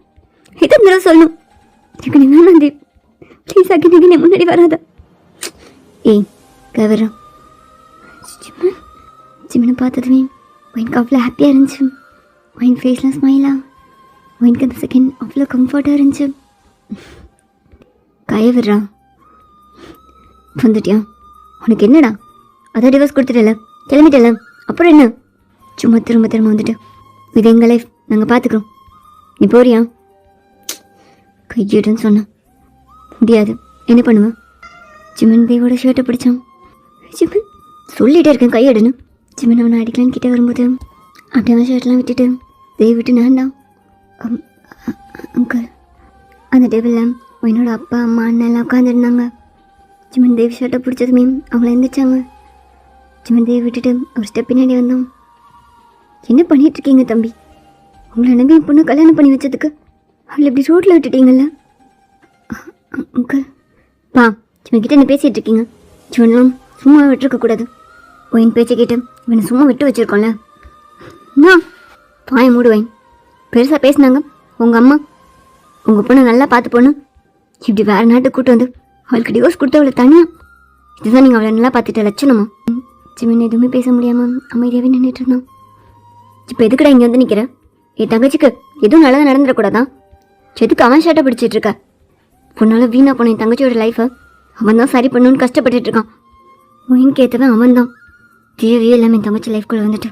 எத்தனை தடவை சொல்லணும்? எனக்கு நீ வேணாம் தேவ், ப்ளீஸ் அங்கே நீ முன்னாடி வராத. ஏய் கவரா? ஜிமனை பார்த்ததுமே ஒயின்க்கு அவ்வளோ ஹாப்பியாக இருந்துச்சு. ஒயின் ஃபேஸ்லாம் ஸ்மைலாக, ஒயின்க்கு அந்த செகண்ட் அவ்வளோ கம்ஃபர்ட்டாக இருந்துச்சு. கையை விடுறா. வந்துட்டியா? உனக்கு என்னடா? அதான் டிவோர்ஸ் கொடுத்துட்டல, கிளம்பிட்டல, அப்புறம் என்ன? சும்மா திரும்ப வந்துட்டு இது எங்கள் லைஃப், நாங்கள் பார்த்துக்குறோம், நீ போறியா? கையிடுன்னு சொன்னான். முடியாது, என்ன பண்ணுவேன்? ஜிமன் தேவோட ஷர்ட்டை பிடிச்சான். ஜிமன் சொல்லிகிட்டே இருக்கேன் கையெடுன்னு. ஜிமன் அவனை அடிக்கலான்னு கிட்டே வரும்போது அப்படியே அவன் ஷர்ட்லாம் விட்டுட்டு தேவ் விட்டு நான்தான். அங்கிள் அந்த டேபிளில் என்னோட அப்பா அம்மா அண்ணன் எல்லாம் உட்காந்துருந்தாங்க. ஜிமன் தேவ் ஷர்ட்டை பிடிச்சதுமே அவங்கள எழுந்திரிச்சாங்க. ஜிமன் தேவ் விட்டுட்டு ஒரு ஸ்டெப் பின்னாடி வந்தோம். என்ன பண்ணிகிட்ருக்கீங்க தம்பி? உங்களை நம்பி என் பொண்ணு கல்யாணம் பண்ணி வச்சதுக்கு அவளை இப்படி ரோட்டில் விட்டுட்டீங்கல்ல? அங்கிள் பா, ஜிவன்கிட்ட என்ன பேசிகிட்டு இருக்கீங்க? ஜிவன்லாம் சும்மா விட்டுருக்கக்கூடாது. ஒயின் பேச்சை கேட்டு இவனை சும்மா விட்டு வச்சுருக்கோம்ல. நான் பாய மூடுவேன். பெருசாக பேசினாங்க உங்கள் அம்மா, உங்கள் பொண்ணை நல்லா பார்த்து பொண்ணு இப்படி வேறு நாட்டுக்கு கூட்டு வந்து அவளுக்கு டிவோர்ஸ் கொடுத்து அவளை தனியாக, இதுதான் நீங்கள் அவளை நல்லா பார்த்துட்ட லட்சணமா? ஜிமின் எதுவுமே பேச முடியாமல் அமைதியாகவே நின்றுட்டு இருந்தான். இப்போ எதுக்குடா இங்கே வந்து நிற்கிற? என் தங்கச்சிக்கு எதுவும் நல்லதாக நடந்துடக்கூடாதான்? எதுக்கு அவன் ஷர்ட்டை பிடிச்சிட்டு இருக்க? பொண்ணால் வீணாக போன என் தங்கச்சியோட லைஃப்பை அவன் தான் சரி பண்ணணுன்னு கஷ்டப்பட்டுட்டு இருக்கான். ஒயின்க்கு ஏற்றவன் அவன் தான். தேவையே இல்லாமல் என் தங்கச்சி லைஃப்குள்ளே வந்துட்டு.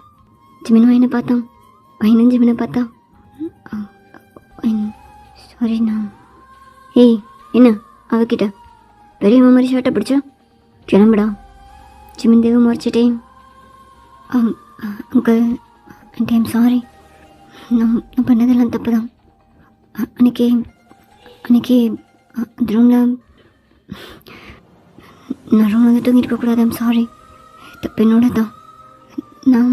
ஜிமின் ஒயினை பார்த்தான், ஒயினும் ஜிமினை பார்த்தா. சாரி நான். ஏய் என்ன அவகிட்ட பெரியம்மா மாதிரி ஷர்ட்டை பிடிச்சா? கிளம்புடா. ஜிமின் தேவை முறைச்சிட்டே, அங்கிள் ஆண்டி ஐம் சாரி, நான் பண்ணதெல்லாம் தப்பு தான். அன்னைக்கு அந்த ரூமில் நான் ரூமில் வந்து தூங்கிட்டு இருக்கக்கூடாது. ஐம் சாரி, தப்பு என்னோட தான். நான்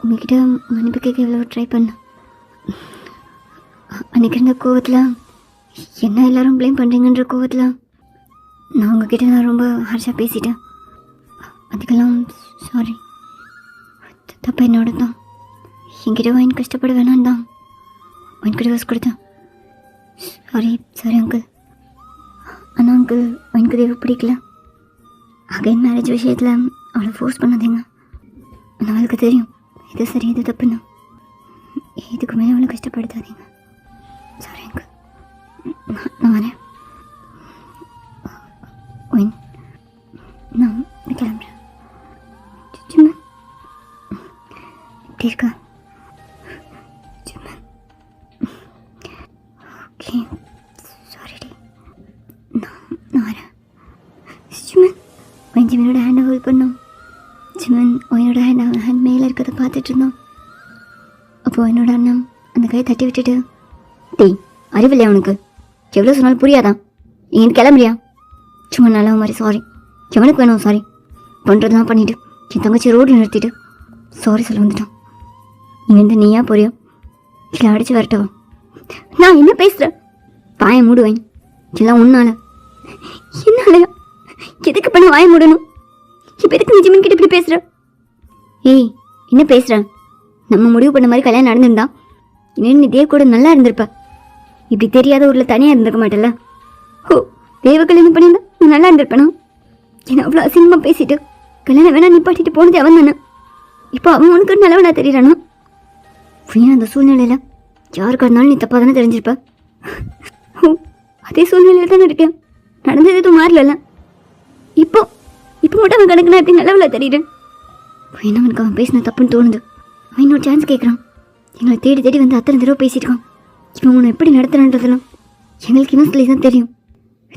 உங்ககிட்ட மன்னிப்பு கேட்க எவ்வளோ ட்ரை பண்ணேன். அன்றைக்கி இருந்த கோவத்தில் என்ன எல்லோரும் ப்ளேம் பண்ணுறீங்கன்ற கோவத்தில் நான் உங்ககிட்ட நான் ரொம்ப ஹார்ஷாக பேசிட்டேன். அதுக்கெல்லாம் சாரி, தப்பு என்னோட தான். என்கிட்ட வாயின் கஷ்டப்பட வேணான்னு தான் வாயின் டிவோர்ஸ் கொடுத்தேன். Sorry sorry uncle. ஆனால் அங்கிள் எனக்கு தேவை பிடிக்கல. அகைன் மேரேஜ் விஷயத்தில் அவளை ஃபோர்ஸ் பண்ணாதீங்க. ஆனால் அவளுக்கு தெரியும் இது சரி இது தப்புன்னு. இதுக்கு மேலே அவளை கஷ்டப்படுத்தாதீங்க. சாரி அங்கிள், நான் வரேன். ஒயின், நான் கிளம்புறேன். சும்மா எப்படி இருக்கா? சும்மா ஓகே சாரி டி, நான் வரேன். சுமன் ஒயின் ஜிமனோட ஹேண்டை ஹோல்ட் பண்ணோம். ஜிமன் ஒயினோட ஹேண்ட் மேலே இருக்கிறத பார்த்துட்டு இருந்தோம். அப்போது என்னோட அண்ணன் அந்த கையை தட்டி விட்டுட்டு, டேய் அறிவில்லையா உனக்கு? எவ்வளோ சொன்னாலும் புரியாதான்? இங்கேருந்து கிளம்புறியா? சும்மா நல்லா மாதிரி சாரி. எவனுக்கு வேணும் சாரி? பண்ணுறதுலாம் பண்ணிவிட்டு என் தங்கச்சி ரோட்டில் நிறுத்திட்டு சாரி சொல்ல வந்துட்டான். இங்கேருந்து நீயா போறியோ இல்லை அடித்து வரட்டவா? நான் என்ன பேசுகிறேன்? வாயை மூடுவேன். எல்லாம் உன்னால. என்னாலயா? எதுக்கு பண்ண வாயை மூடணும்? இப்போ எதுக்கு நீ ஜிமன் கிட்ட இப்படி பேசுகிற? ஏய் என்ன பேசுகிறேன்? நம்ம முடிவு பண்ண மாதிரி கல்யாணம் நடந்திருந்தா இன்னும் நீ தேவ் கூட நல்லா இருந்திருப்ப. இப்படி தெரியாத ஊரில் தனியாக இருந்திருக்க மாட்டேல்ல. ஓ, தேவ கல்யாணம் பண்ணியிருந்தா நான் நல்லா இருந்திருப்பேனா? என்ன அவ்வளோ அசிங்கமாக பேசிட்டு கல்யாணம் வேணா நிப்பாட்டிட்டு போனது அவன் தானே. இப்போ அவன் உனக்கு நல்லவனா தெரியறானா? வீணா அந்த சூழ்நிலையில் யாருக்கா இருந்தாலும் நீ தப்பாக தானே தெரிஞ்சிருப்ப. ஓ, அதே சூழ்நிலையில் தானே இருக்கேன். நடந்தது எதுவும் மாறல. இப்போ மட்டும் அவன் கணக்குனா எப்படி நல்லவளா தெரியுறேன். வீணா அவனுக்கு அவன் பேசின தப்புன்னு தோணுது. அவன் இன்னொரு சான்ஸ் கேட்குறான். எங்களை தேடி தேடி வந்து அத்தனை தடவை பேசியிருக்கான். இவன் உன்னை எப்படி நடத்துறான்றதெல்லாம் எங்களுக்கு இன்னும் சொல்லி தான் தெரியும்.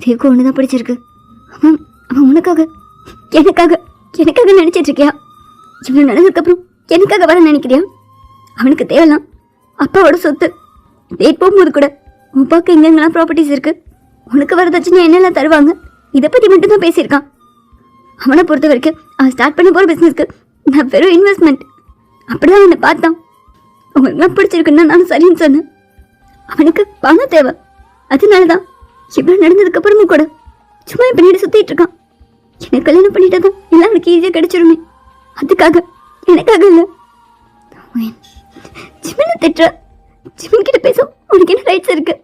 தேவுக்கு ஒன்று தான் பிடிச்சிருக்கு. அவன் அவன் உனக்காக எனக்காக நினச்சிட்டு இருக்கியா? இவ்வளோ நடந்ததுக்கப்புறம் எனக்காக வர நினைக்கிறியா? அவனுக்கு தேவைலாம் அப்பாவோட சொத்து. டேட் போகும்போது கூட உன் அப்பாவுக்கு எங்கெங்கெல்லாம் ப்ராப்பர்ட்டிஸ் இருக்குது, உனக்கு வரதாச்சுன்னா என்னெல்லாம் தருவாங்க, இதை பற்றி மட்டும்தான் பேசியிருக்கான். அவனை பொறுத்த வரைக்கும் அவன் ஸ்டார்ட் பண்ண போகிற பிஸ்னஸ்க்கு நான் வெறும் இன்வெஸ்ட்மெண்ட் அப்படிதான் என்னை பார்த்தான். உங்களுக்குலாம் பிடிச்சிருக்குன்னா நானும் சரின்னு சொன்னேன். அவனுக்கு பணம் தேவை. அதனால தான் இவ்வளோ நடந்ததுக்கப்புறமும் கூட சும்மா பின்னாடி சுற்றிட்டு இருக்கான். எனக்கு கல்யாணம் பண்ணிட்டு தான் எல்லாம் அவனுக்கு ஈஸியாக கிடைச்சிருமே. அதுக்காக எனக்காக இல்லை. ஜிமனை திட்டுற. ஜிமன் கிட்ட பேச உனக்கு என்ன ரைட்ஸ் இருக்கு?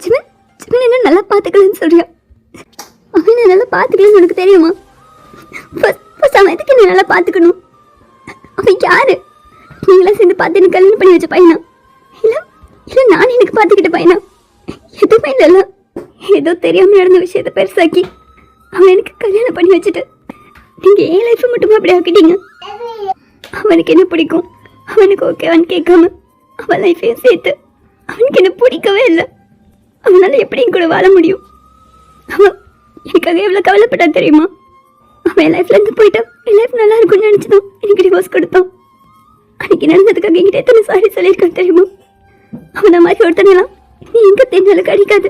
ஜிமன் என்ன நல்லா பார்த்துக்கலன்னு சொல்றியா? அவன் என்ன நல்லா பார்த்துக்கலன்னு உனக்கு தெரியுமா? அவன் எதுக்கு என்ன நல்லா பார்த்துக்கணும்? அவன் யாரு? நீங்களாம் சேர்ந்து பார்த்து எனக்கு கல்யாணம் பண்ணி வச்ச பையனா? இல்லை நான் எனக்கு பார்த்துக்கிட்ட பையனா? எதுவுமே இல்லைல்ல. ஏதோ தெரியாமல் நடந்த விஷயத்தை பெருசாக்கி அவன் எனக்கு கல்யாணம் பண்ணி வச்சுட்டு நீங்கள் ஏன் லைஃப்பை மட்டுமா அப்படி ஆக்கிட்டீங்க? அவனுக்கு என்ன பிடிக்கும், அவனுக்கு ஓகேவான்னு கேட்காம அவன் லைஃப்பையும் சேர்த்து அவனுக்கு என்ன பிடிக்கவே இல்லை. அவனால் எப்படி என் கூட வாழ முடியும்? அவன் எனக்காக எவ்வளோ கவலைப்பட்டா தெரியுமா? அவன் என் லைஃப்லேருந்து போயிட்டான். என் லைஃப் நல்லா இருக்கும்னு நினச்சிதான் எனக்கு டிவோர்ஸ் கொடுத்தான். அன்றைக்கி நடந்ததுக்காக என்கிட்ட எத்தனை சாரி சொல்லியிருக்கான் தெரியுமா? அவனை மாதிரி ஒருத்தனெல்லாம் நீ எங்கே தெரிஞ்சாலும் கிடைக்காது.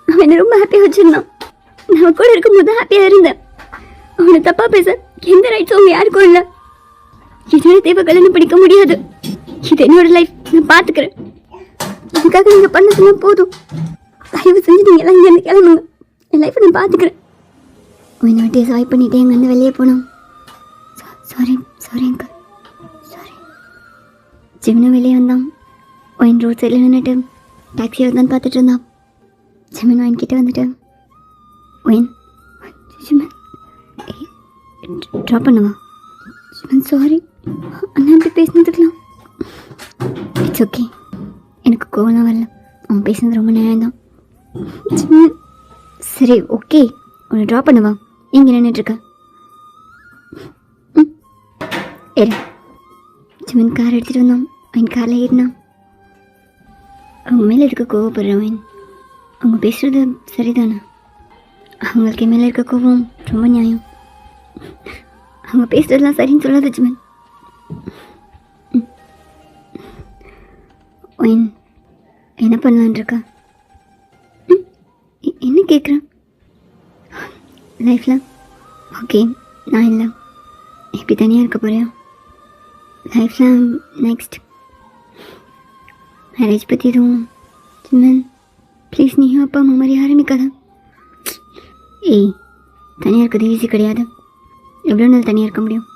அவன் என்னை ரொம்ப ஹாப்பியாக வச்சுருந்தான். நான் கூட இருக்கும்போது ஹாப்பியாக இருந்தேன். அவனை தப்பாக பேச எந்த ரைட்ஸும் அவங்க யாருக்கும் இல்லை. இதனால தேவை கல்யாணம் படிக்க முடியாது. இது என்னோட லைஃப், நான் பார்த்துக்கிறேன். இதுக்காக நீங்கள் பண்ணதுலாம் போதும். தயவு செஞ்சு நீங்கள் எல்லாம் இங்கே கிளம்புங்க. என் லைஃப்பை நான் பார்த்துக்கிறேன். ஒன்னாட்டே சாய் பண்ணிவிட்டு எங்கள் வந்து வெளியே போனோம். Sorry uncle sorry. ஜிமனும் வெளியே வந்தான். ஒயின் ரோட் சைடில் நின்றுட்டு டாக்ஸி வருதான்னு பார்த்துட்டு இருந்தான். ஜிமன் ஒயின் கிட்டே வந்துட்டு, ஒயின் ஜிமன் ட்ராப் பண்ணுவா? ஜிமன் சாரி அண்ணா இப்படி பேசினதுக்கலாம். இட்ஸ் ஓகே, எனக்கு கோவலாம் வரல. அவன் பேசினது ரொம்ப நியாயம்தான். ஜிமன் சரி ஓகே, உன்னை ட்ராப் பண்ணுவா? இங்கே நின்றுட்டுருக்க. ஏறு. ஜிமன் கார் எடுத்துகிட்டு வந்தான். அவன் காரில் ஏறினான். அவங்க மேலே இருக்க கோவப்படுறவன். அவங்க பேசுகிறது சரிதானே? அவங்களுக்கு மேலே இருக்க கோவம் ரொம்ப நியாயம். அவங்க பேசுகிறதுலாம் சரின்னு சொல்லாத ஜிமன். ஒயின் என்ன பண்ணலான் இருக்கா? என்ன கேட்குறேன்? லைஃப்பில் ஓகே நான் இல்லை, இப்படி தனியாக இருக்க போறியா? லைஃப்பில் நெக்ஸ்ட் மேரேஜ் பற்றி எதுவும் ஜிமன் ப்ளீஸ் நீயும் அப்பா அம்மா மாதிரி ஆரம்பிக்காத. ஏய் தனியாக இருக்கிறது ஈஸி கிடையாது. எவ்வளோ நாள் தனியாக இருக்க முடியும்?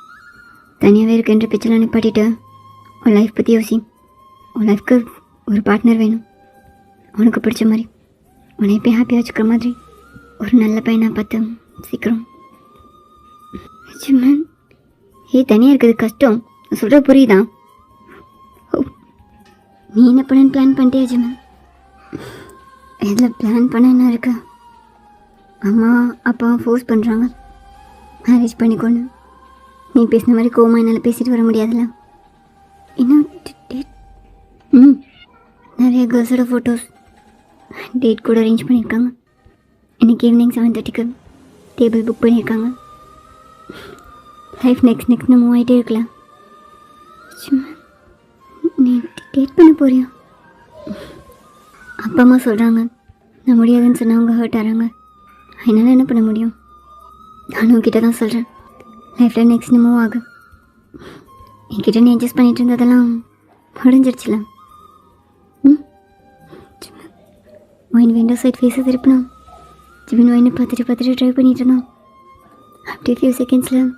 தனியாகவே இருக்குன்ற பிச்செல்லாம் நிப்பாட்டிட்டு உன் லைஃப் பற்றி யோசி. உன் லைஃப்க்கு ஒரு பார்ட்னர் வேணும். உனக்கு பிடிச்ச மாதிரி உன்னை எப்பயும் ஹாப்பியாக வச்சுக்கிற மாதிரி ஒரு நல்ல பையனாக பார்த்து சீக்கிரம். அஜ்மல், தனியாக இருக்கிறது கஷ்டம், நான் சொல்கிற புரியுதா? நீ என்ன பண்ணு பிளான் பண்ணிட்டே அஜ்மல்? இதில் பிளான் பண்ண என்ன இருக்கா? அம்மா அப்பா ஃபோர்ஸ் பண்ணுறாங்க மேரேஜ் பண்ணிக்கொண்டு. நீ பேசின மாதிரி கோமா என்னால் பேசிட்டு வர முடியாதுல்ல. இன்னும் நிறைய கேர்ள்ஸோட ஃபோட்டோஸ் டேட் கூட அரேஞ்ச் பண்ணியிருக்காங்க. இன்றைக்கி ஈவினிங் 7:30க்கு டேபிள் புக் பண்ணியிருக்காங்க. லைஃப் நெக்ஸ்ட் மூவ் ஆகிட்டே இருக்கலாம். சும்மா நீ டேட் பண்ண போறியா? அப்பா அம்மா சொல்கிறாங்க, நான் முடியாதுன்னு சொன்னால் அவங்க ஹர்ட் ஆகிறாங்க. அதனால் என்ன பண்ண முடியும்? நானும் உங்ககிட்ட தான் சொல்கிறேன், லைஃப்பில் நெக்ஸ்ட் மூவ் ஆகும். என்கிட்ட நீ அட்ஜஸ்ட் பண்ணிட்டு இருந்ததெல்லாம் முடிஞ்சிருச்சுல. ஒயின் விண்டோ சைட் ஃபேஸை திருப்பினோம். ஜிமின் ஒயினை பார்த்துட்டு ட்ரைவ் பண்ணிட்டு இருந்தோம். அப்படியே ஃபியூ செகண்ட்ஸில்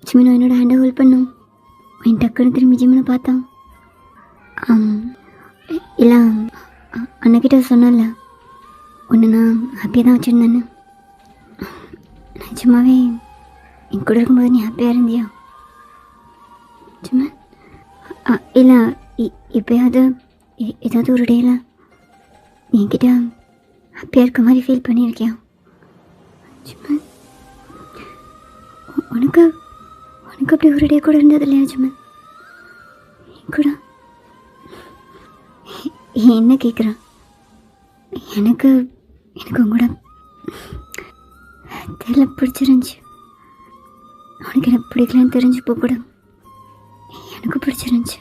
ஜிமின் ஒயினோட ஹேண்டை ஹோல்ட் பண்ணோம். ஒயின் டக்குன்னு திரும்பி ஜிமினை பார்த்தான். இல்லை, அண்ணக்கிட்ட சொன்னல ஒன்று நான் ஹாப்பியாக தான் வச்சுருந்தேன்னு. நிஜமாவே என் கூட இருக்கும்போது நீ ஹாப்பியாக இருந்தியா? சும்மா இல்லை, எப்போயாவது ஏதாவது ஒரு டேயில் என்கிட்ட ஹாப்பியாக இருக்க மாதிரி ஃபீல் பண்ணியிருக்கியா? சும்மா உனக்கு அப்படி ஒரு டே கூட இருந்தது இல்லையா? சும்மா என் கூட என்ன கேட்குறான்? எனக்கு உங்களோட தெரியல, பிடிச்சிருந்துச்சி. உனக்கு எனக்கு பிடிக்கலன்னு தெரிஞ்சப்போ கூட எனக்கு பிடிச்சிருந்துச்சி.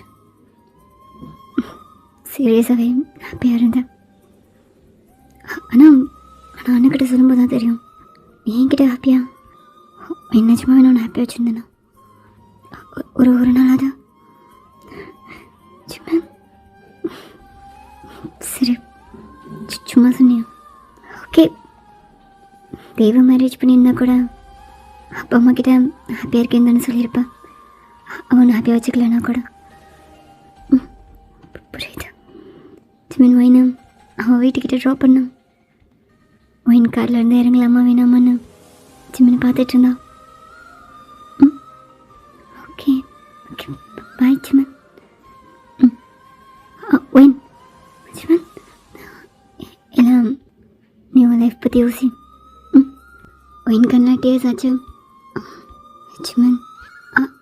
சீரியஸாகவே ஹாப்பியாக இருந்தேன். ஆனால் அண்ணக்கிட்ட சொல்லும்போது தான் தெரியும் நீ என்கிட்ட ஹாப்பியாக நிஜமாவே நான் ஹாப்பியாக வச்சுருந்தேன்னா ஒரு நாள் அது சும்மா சரி சும்மா சொன்னியா? ஓகே, தெய்வ மேரேஜ் பண்ணியிருந்தா கூட அப்பா அம்மா கிட்ட ஹாப்பியாக இருக்கேன்னு தானே சொல்லியிருப்பேன். அவனை ஹாப்பியாக வச்சுக்கலன்னா கூட புரியுது. ஜிமின் ஒயினை அவன் வீட்டுக்கிட்ட ட்ராப் பண்ணான். ஒயின் காரில் இருந்து இறங்கலாமா வேணாமான்னு ஜிமினை பார்த்துட்டு இருந்தான். Okay okay bye Jimin. ஒயின் ஜிமன் எல்லாம் நீ உன் லைஃப் பற்றி யோசி. ஒயின் கண்ணா டேஸ் ஆச்சு. ஜிமன்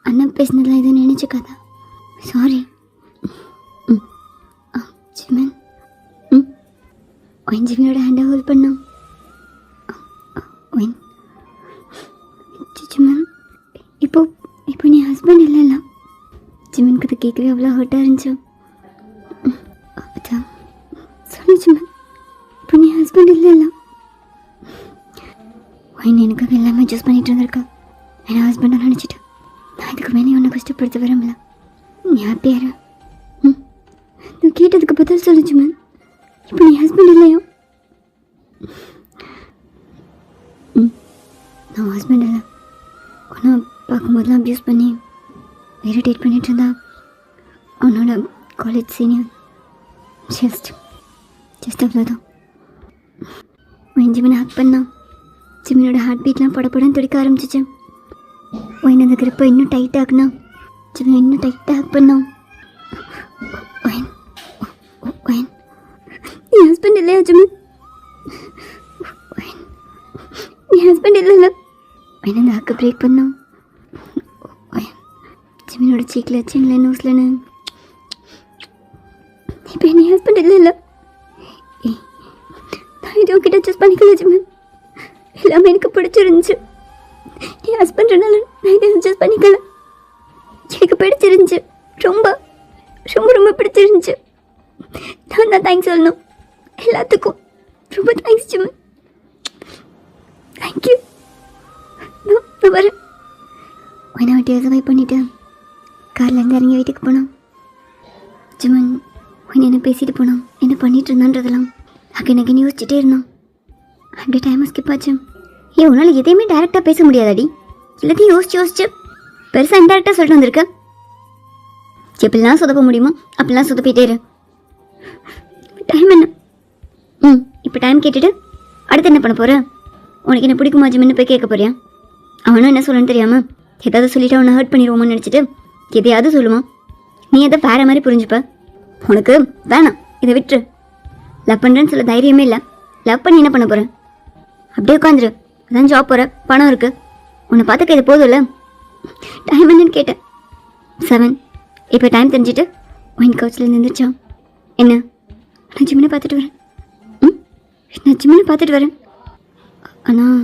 அண்ணா பேசினதில் எதுவும் நினச்சிக்காதா? சாரி. ஜிமன் ஒயின் ஜிமினோட ஹேண்டை ஹோல்ட் பண்ணோம். ஒயின் ஜிமன் இப்போ நீ ஹஸ்பண்ட் இல்லைல்ல? ஜிமனுக்கு அது கேட்கவே அவ்வளோ ஹர்ட்டாக இருந்துச்சு. அதான் சொல்லு ஜிமன், இப்போ நீ ஹஸ்பண்ட் இல்லைல்ல? ஒயின் எனக்காக எல்லாமே அட்ஜஸ்ட் பண்ணிட்டு இருந்திருக்கா. என்ன ஹஸ்பண்டாக நினச்சிட்டு நான் இதுக்கு மேலே உன்னை கஷ்டப்படுத்த விரும்பல. நீ ஹாப்பியாரு. நான் கேட்டதுக்கு பதில் சொல்லு ஜிமன், இப்போ நீ ஹஸ்பண்ட் இல்லையா? நான் ஹஸ்பண்ட் இல்லை. உன்னை பார்க்கும்போதெல்லாம் அப்யூஸ் பண்ணி இரிட்டேட் பண்ணிட்டு இருந்தா உன்னோட காலேஜ் சீனியர். ஜஸ்ட் அவ்வளோதான். ஒயின் ஜிமினை ஹக் பண்ணான். ஜிமினோட ஹார்ட் பீட்லாம் படப்படன்னு துடிக்க ஆரம்பிச்சிச்சு. ஒயின் அந்த கிரிப்பை இன்னும் டைட்டாக ஆக்குனா. ஜிமின் இன்னும் டைட்டாக ஹக் பண்ணான். ஒயின் நீ ஹஸ்பண்ட் இல்லையா ஜிமின்? ஒயின் நீ ஹஸ்பண்ட் இல்லைல்ல? ஒயின் அந்த ஹக்கை பிரேக் பண்ணான். ஒயின் ஜிமினோட சீக்கில் சின்ன நோஸ்லன்னு இப்போ நீ ஹஸ்பண்ட் இல்லைல்ல? நான் இது உங்ககிட்ட அட்ஜஸ்ட் பண்ணிக்கல ஜிமன். எல்லாமே எனக்கு பிடிச்சிருந்துச்சு. நீ ஹஸ்பண்ட்னால நான் இதை அட்ஜஸ்ட் பண்ணிக்கல. எனக்கு பிடிச்சிருந்துச்சு, ரொம்ப ரொம்ப ரொம்ப பிடிச்சிருந்துச்சு. நான் தான் தேங்க்ஸ் சொல்லணும் எல்லாத்துக்கும். ரொம்ப தேங்க்ஸ் ஜிமன். தேங்க்யூ. நான் வரேன். ஒயினை வட்டியாக சர்வை பண்ணிவிட்டேன். கார்லேருந்து இறங்கி வீட்டுக்கு போனோம். ஜிமன் ஒயின் என்ன பேசிட்டு போனோம், என்ன பண்ணிட்டு இருந்தான்றதெல்லாம் எனக்கு யோசிச்சுட்டே இருந்தோம். அப்படியே டைமை ஸ்கிப் ஆச்சு. உன்னால் எதையுமே டேரெக்டாக பேச முடியாதாடி? எல்லாத்தையும் யோசிச்சு பெருசாக இன்டேரக்டாக சொல்லிட்டு வந்திருக்க. எப்படிலாம் சொதப்ப முடியுமோ அப்படிலாம் சொதப்பிட்டே இரு. டைம் என்ன? இப்போ டைம் கேட்டுட்டு அடுத்து என்ன பண்ண போகிற? உனக்கு என்ன பிடிக்குமா ஜிமின்னு போய் கேட்க போறியா? அவனும் என்ன சொல்லணும்னு தெரியாமல் ஏதாவது சொல்லிவிட்டு அவனை ஹர்ட் பண்ணிடுவோமான்னு நினச்சிட்டு எதையாவது சொல்லுவான். நீ எதை வேறு மாதிரி புரிஞ்சுப்ப. உனக்கு வேணாம், இதை விட்டுரு. லவ் பண்ணுறேன்னு சொல்ல தைரியமே இல்லை. லவ் பண்ணி என்ன பண்ண போகிறேன்? அப்படியே உட்காந்துரு. அதான் ஜாப் போகிற, பணம் இருக்குது, உன்னை பார்த்துக்க இது போதும் இல்லை? டைம் என்னன்னு கேட்டேன். 7. இப்போ டைம் தெரிஞ்சுட்டு ஒயின் கவுச்சில் நின்றுச்சா? என்ன? நான் ஜிம்மினை பார்த்துட்டு வரேன். நான் ஜிம்மினை பார்த்துட்டு வரேன். ஆனால்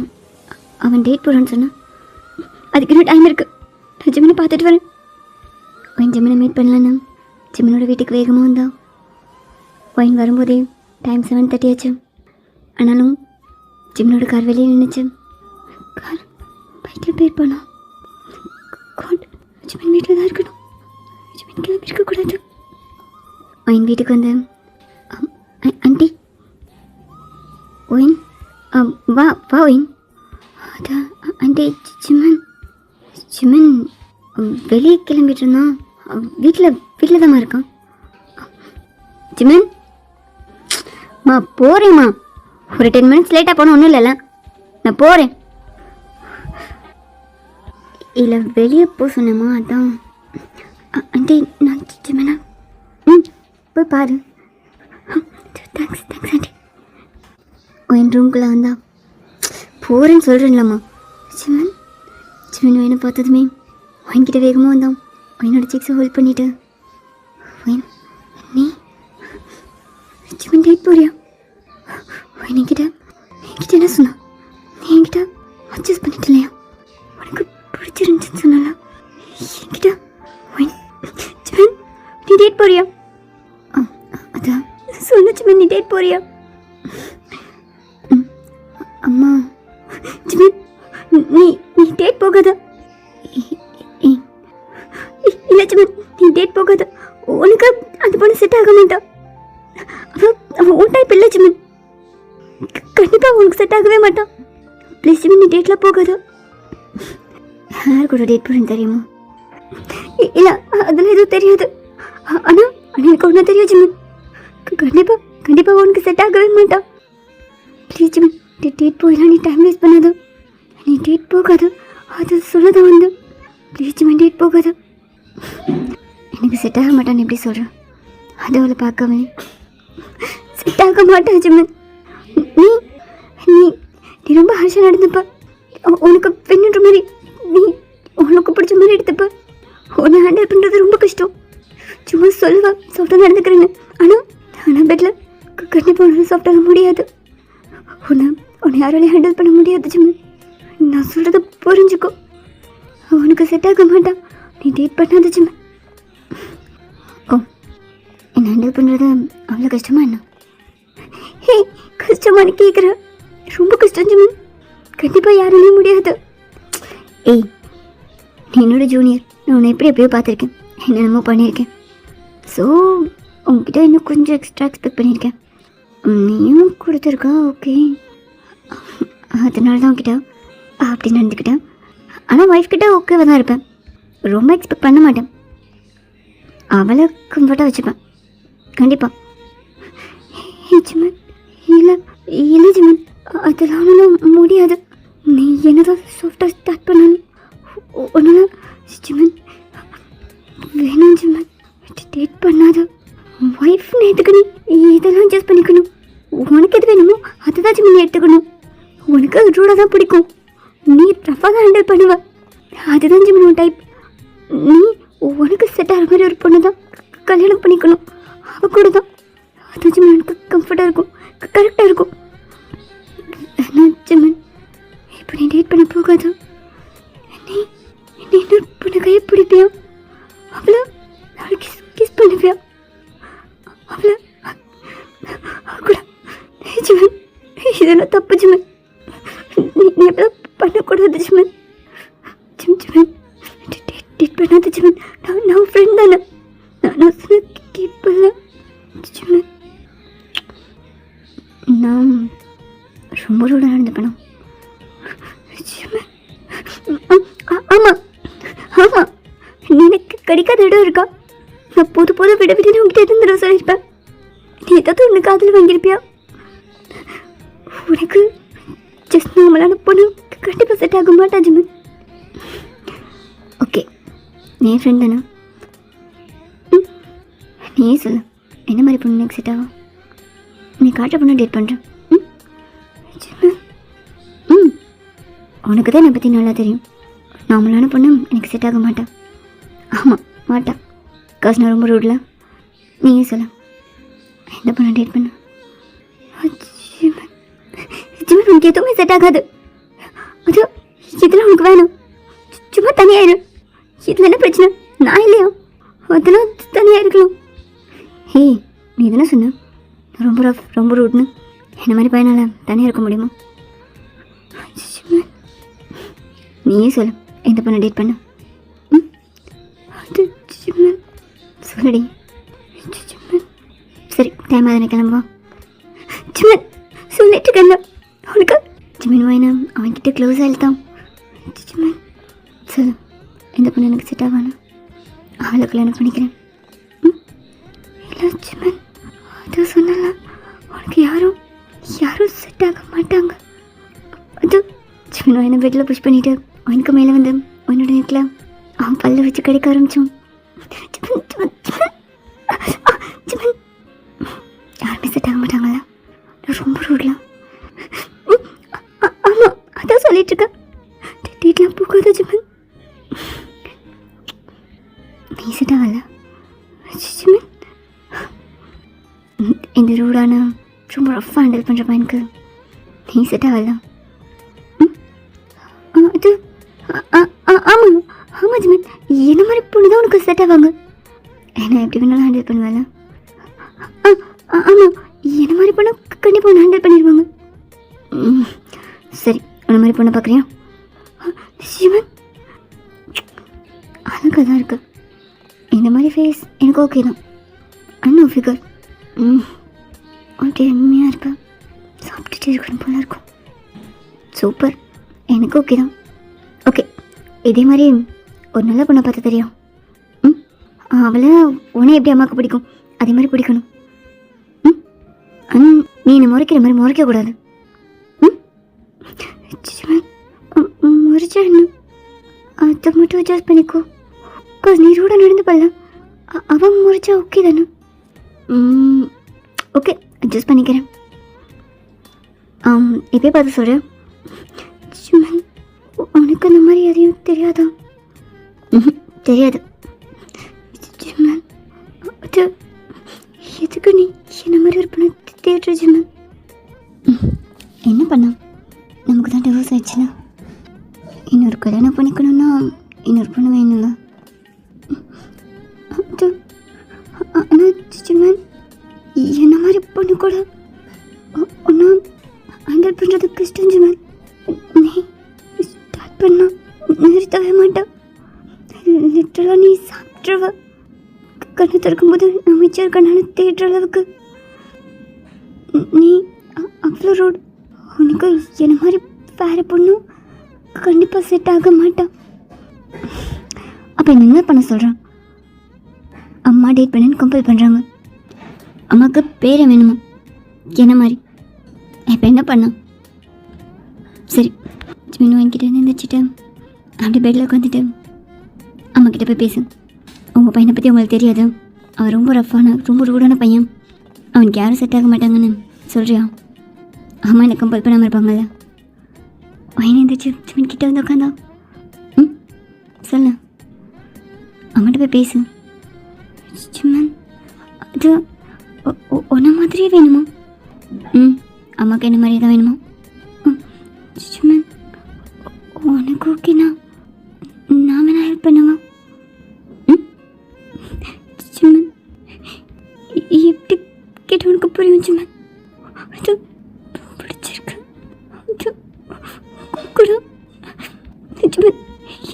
அவன் டேட் போகிறான்னு சொன்னான். அதுக்கு இன்னும் டைம் இருக்குது. நான் ஜிம்மினை பார்த்துட்டு வரேன். ஒயின் ஜிம்மினை மீட் பண்ணலன்னா ஜிம்மினோட வீட்டுக்கு வேகமாக வந்தா. ஒயின் வரும்போதே டைம் 7:30 ஆச்சு. ஆனாலும் ஜிம்மினோட கார் வெளியே நின்றுச்சு. கார் பைக்கில் பேர் பண்ணோம். ஜிமின் வீட்டில் தான் இருக்கணும். ஜிமின் கிளம்பி இருக்கக்கூடாது. ஒயின் வீட்டுக்கு வந்தேன். ஆண்டி, ஒயின் வா வா ஒயின். அதான் ஆண்டி, ஜிமின் வெளியே கிளம்பிட்டு இருந்தான். வீட்டில் தான் இருக்கான். ஜிமின் போகிறேம்மா. ஒரு 10 minutes லேட்டாக போனால் ஒன்றும் இல்லைல்ல, நான் போகிறேன். இல்லை வெளியே போ சொன்னேம்மா, அதான். ஆண்டி நான் ஜிமினா. போய் பாரு. Thanks aunty. என் ரூம்குள்ளே வந்தா. போகிறேன்னு சொல்கிறேன்லம்மா. ஜிமின் ஒயினை பார்த்ததுமே ஒயின்கிட்ட வேகமாக வந்தான். ஒயினோட சிக்ஸை ஹோல்ட் பண்ணிவிட்டு, ஒயின் நீ ஜிமின் டேட் போறியா? ஒயின் என்கிட்ட என்ன சொன்னா? நீ என்கிட்ட அட்ஜஸ்ட் பண்ணிட்டு இல்லையா? உனக்கு பிடிச்சிருந்துச்சுன்னு சொன்னால என்கிட்ட. ஒயின் ஜிமின் நீ டேட் போறியா? அதான் சொன்ன ஜிமின், நீ டேட் போறியா? அம்மா ஜிமின் நீ டேட் போகாத. இல்லை ஜிமின், நீ டேட் போகாத. உனக்கு அந்த பொண்ணு செட் ஆக மாட்டா. அவன் உன் டைப் இல்லை ஜிமின். கண்டிப்பாக உனக்கு செட் ஆகவே மாட்டான். ப்ளீஸ் ஜிமின், நீ டேட்டில் போகாத. யார் கூட டேட் போகிறேன்னு தெரியுமா? இல்லை அதெல்லாம் எதுவும் தெரியாது. ஆனால் எனக்கு ஒன்றும் தெரியும் ஜிமின். கண்டிப்பாக உனக்கு செட் ஆகவே மாட்டான். ப்ளீஸ் ஜிமின், டேட் போயிடலாம். நீ டைம் வேஸ்ட் பண்ணாத. நீ டேட் போகாது, அது சொல்லதான் வந்து. ப்ளீஸ் ஜிமின், டேட் போகாது. எனக்கு செட் ஆக மாட்டான்னு எப்படி சொல்கிறேன்? அது அவளை பார்க்காம செட் ஆக மாட்டேன் ஜிமின். நீ நீ நீ ரொம்ப ஹர்ஷாக நடந்துப்ப. உனக்கு பெண்ணுன்ற மாதிரி நீ உனக்கு பிடிச்ச மாதிரி எடுத்துப்ப. உன்னை ஹேண்டில் பண்ணுறது ரொம்ப கஷ்டம். சும்மா சொல்லுவா சாஃப்டாக நடந்துக்கிறேன்னு. ஆனால் பெட்டில் கண்டிப்பாக உன்னால் சாஃப்டாக முடியாது. உன்னை யாராலையும் ஹேண்டில் பண்ண முடியாது ஜிமின். நான் சொல்கிறத புரிஞ்சுக்கோ. உனக்கு செட் ஆக மாட்டான். நீ டேட் பண்ணாத ஜிமின். ஓ, என்னை ஹேண்டில் பண்ணுறது அவ்வளோ கஷ்டமா என்ன? ஹே, கஷ்டமானு கேட்குற? ரொம்ப கஷ்டம் ஜிமின். கண்டிப்பாக யாராலையும் முடியாது. ஏய், நீ என்னோட ஜூனியர். நான் உன்னை எப்படியோ பார்த்துருக்கேன், என்னென்னமோ பண்ணியிருக்கேன். ஸோ உங்ககிட்ட இன்னும் கொஞ்சம் எக்ஸ்ட்ரா எக்ஸ்பெக்ட் பண்ணியிருக்கேன். நீயும் கொடுத்துருக்கா, ஓகே. அதனால தான் உங்ககிட்ட அப்படி நடந்துக்கிட்டேன். ஆனால் ஒய்ஃப் கிட்ட ஓகேவாக தான் இருப்பேன். ரொம்ப எக்ஸ்பெக்ட் பண்ண மாட்டேன். அவளை கம்ஃபர்ட்டாக வச்சுப்பேன் கண்டிப்பாக. ஜிமின் இல்லை ஜிமின், அதெல்லாம் ஒன்றும் முடியாது. நீ என்னதான் சாஃப்டாக ஸ்டார்ட் பண்ணணும் ஒன்றும் ஜிமின். வேணும் ஜிமின், டேட் பண்ணாத. ஒய்ஃப் நேற்றுக்கு நீ இதெல்லாம் அட்ஜஸ்ட் பண்ணிக்கணும். உனக்கு எது வேணுமோ அதுதான் ஜிமின் எடுத்துக்கணும். உனக்கு ரூடாக தான் பிடிக்கும். நீ ரஃபாக தான் ஹேண்டில் பண்ணுவ. அதுதான் ஜிமின் உன் டைப். நீ உனக்கு செட் ஆகிற மாதிரி ஒரு பொண்ணு தான் கல்யாணம் பண்ணிக்கணும். அவ கூட தான். அதான் ஜிமின் எனக்கு கம்ஃபர்ட்டாக இருக்கும், கரெக்டாக இருக்கும். ஆனால் ஜிமின், இப்போ நீ டேட் பண்ண போகாத. நீ இன்னொரு பொண்ணு கையை பிடிப்பியா? அவளை கிஸ் பண்ணுவியா? அவளை கூட ஜிமின், இதெல்லாம் தப்பு ஜிமின். நீ எப்போ பண்ணக்கூடாது ஜிமின். ஜிமின் டேட் பண்ணாத ஜிமின். நான் ஃப்ரெண்ட் தானே. நான் சொன்ன கேட்பல ஜிமின். நான் ரொம்ப ரூட நடந்துப்பேனா ஜிமின்? ஆமாம் எனக்கு கிடைக்காத இடம் இருக்கா? நான் புது விட உங்ககிட்ட இருந்து சொல்லியிருப்பேன். நீ ஏதாவது ஒன்று காதில் வாங்கியிருப்பியா? உனக்கு ஜஸ்ட் நார்மலான பொண்ணு கண்டிப்பாக செட் ஆக மாட்டா ஜிமன். ஓகே, நீ ஃப்ரெண்ட் தானே? நீ சொல்லு, என்ன மாதிரி பொண்ணு எனக்கு செட் ஆகும்? நீ காட்டுற பொண்ணு டேட் பண்ணுறேன். உனக்கு தான் என்னை பற்றி நல்லா தெரியும். நார்மலான பொண்ணு எனக்கு செட் ஆக மாட்டா. ஆமாம், மாட்டா. காசு நான் ரொம்ப ரூட்ல. நீயே சொல்ல, எந்த பொண்ணை டேட் பண்ண? ஜிமன், உனக்கு எதுவுமே செட் ஆகாது. அது இதெல்லாம் உனக்கு வேணும். சும்மா தனியாயிரு. இதில் என்ன பிரச்சனை? நான் இல்லையா? அதெல்லாம் தனியாக இருக்கலாம். ஹே, நீ தானே சொன்ன ரொம்ப ரஃப், ரொம்ப ரூட்னு. என்ன மாதிரி பையனால் தனியாக இருக்க முடியுமா? நீயே சொல்லு, எந்த பொண்ணை டேட் பண்ண? சொல்லடி. சரி, டைம் ஆகுது, கிளம்புவா. ஜிமன், சொல்லிட்டு இருக்கேன் அவனுக்கு. ஜிமன் வாயினா அவன்கிட்ட க்ளோஸ் ஆகிட்டான். ஜிமன் சொல்லு, எந்த பொண்ணு எனக்கு செட் ஆகானா? அவளை கல்யாணம் பண்ணிக்கிறேன். இல்லை ஜிமன், அது சொன்னல, உனக்கு யாரும் செட் ஆக மாட்டாங்க. அது ஜிமன் வாயினை பெட்டில் புஷ் பண்ணிவிட்டு அவனுக்கு மேலே வந்து அவனோட நேரத்தில் அவன் பல்ல வச்சு கிடைக்க ஆரம்பித்தான். யாருமே செட் ஆக மாட்டாங்களா? ரொம்ப ரூட்லாம். ஆமாம், அதான் சொல்லிட்டு இருக்கேன். டேட்லாம் போகாத ஜிமன். நீ செட் ஆகல ஜிமன். இந்த ரூடான ரொம்ப ரஃபாக ஹேண்டில் பண்ணுற பையனுக்கு நீ செட் ஆகல. அது ஆமாம் ஆமாம் ஜிமன், என்ன மாதிரி பொண்ணு தான் உனக்கு செட் ஆவாங்க. என்ன எப்படி வேணாலும் ஹேண்டில் பண்ணுவாங்க. ஆமாம், என்ன மாதிரி பொண்ணை கண்டிப்பாக ஒன்று ஹேண்டில் பண்ணிடுவாங்க. சரி, உன்ன மாதிரி பொண்ணை பார்க்குறியா? ஜிமன், அழகாக தான் இருக்கு. இந்த மாதிரி ஃபேஸ் எனக்கு ஓகே தான். அண்ணா ஃபிகர் ஓகே, எம்மையாக இருப்பேன். சாப்பிட்டுட்டே இருக்கணும் போல இருக்கும். சூப்பர், எனக்கு ஓகே தான். ஓகே, இதே மாதிரி ஒரு நல்ல பொண்ணை பார்த்து தெரியும். அவளை உன்னை எப்படி அம்மாவுக்கு பிடிக்கும் அதே மாதிரி பிடிக்கணும். நீ என்னை முறைக்கிற மாதிரி முறைக்கக்கூடாது. முறைச்சா என்ன, அதை மட்டும் அட்ஜஸ்ட் பண்ணிக்கோ. பிகாஸ் நீ ரூடாக நடந்து பல்ல, அவன் முறைச்சா ஓகே தானே? ஓகே, அட்ஜஸ்ட் பண்ணிக்கிறேன். இப்போயே பார்த்து சொல்கிறேன். உனக்கு அந்த மாதிரி எதையும் தெரியாதா? தெரியாது. அது எதுக்கு நீ என்ன மாதிரி ஒரு பொண்ணு தேடுற ஜிமன்? என்ன பண்ணா? நமக்கு தான் டிவோர்ஸ் ஆயிடுச்சுன்னா இன்னொரு கல்யாணம் பண்ணிக்கணும்னா இன்னொரு பொண்ணு வேணும்ல. அது ஆனால் ஜிமன், என்ன மாதிரி பொண்ணு கூட ஒன்றா ஹேண்டில் பண்ணுறது கஷ்டம் ஜிமன். நீ ஸ்டார்ட் பண்ணா நிறுத்தவே மாட்டேன். லிட்டரலாக நீ சாப்பிட்ருவ. கண்ணு திறக்கும்போது அமைச்சர் கண்ணான தேடுற அளவுக்கு நீ அவ்வளோ ரோடு. உனக்கு என்ன மாதிரி வேறு பொண்ணும் கண்டிப்பாக செட் ஆக மாட்டான். அப்போ என்ன பண்ண சொல்கிறான்? அம்மா டேட் பண்ணுன்னு கம்பல் பண்ணுறாங்க. அம்மாவுக்கு பேரை வேணுமா என்ன மாதிரி? இப்போ என்ன பண்ண? சரி, ஜிமின் வாங்கிக்கிட்டு நினைச்சிட்டு அப்படி பெட்டில் உட்காந்துட்டு அம்மாக்கிட்ட போய் பேசு. உங்கள் பையனை பற்றி உங்களுக்கு தெரியாது, அவன் ரொம்ப ரஃப்பான ரொம்ப ரூடான பையன், அவனுக்கு யாரும் செட் ஆக மாட்டாங்கன்னு சொல்கிறியா? அம்மா என்னை கம்பல் பண்ணாமல் இருப்பாங்கல்ல. பையனை இருந்துச்சு ஜிமின் கிட்டே வந்து உட்காந்தா. சொல்லு, அம்மாட்ட போய் பேசு. ஜிமன், அது ஒன்றை மாதிரியே வேணுமா? அம்மாவுக்கு என்ன மாதிரி தான் வேணுமா? ஜிமன், உனக்கு ஓகேண்ணா நான் வேணா ஹெல்ப் பண்ணுவா? ஜிமன், எப்படி கேட்டு உனக்கு புரியும் ஜிமன்? அது பிடிச்சிருக்கு. அது கூட ஜிமன்,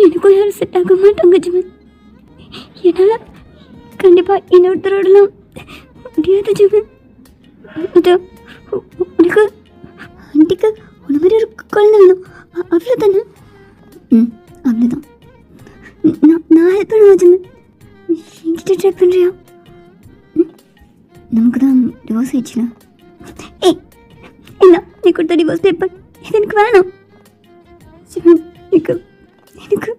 எனக்கும் யாரும் செட் ஆக மாட்டாங்க ஜிமன். என்னால் கண்டிப்பாக இன்னொருத்தரோடலாம் முடியாது ஜிமன். அது உனக்கு ஆண்டிக்கு உன மாதிரி ஒரு குழந்தை வேணும், அவ்வளோ தானே? அவ்வளோதான். நான் ஹெல்ப் பண்ணுவேன் ஜிமன். என்கிட்ட ட்ரை பண்ணுறியா? நமக்கு தான் டிவோர்ஸ் ஆயிடுச்சுல. இல்லை நீ கொடுத்த டிவோர்ஸ் பேப்பர் இது எனக்கு வேணும் சிவன் எனக்கு எனக்கு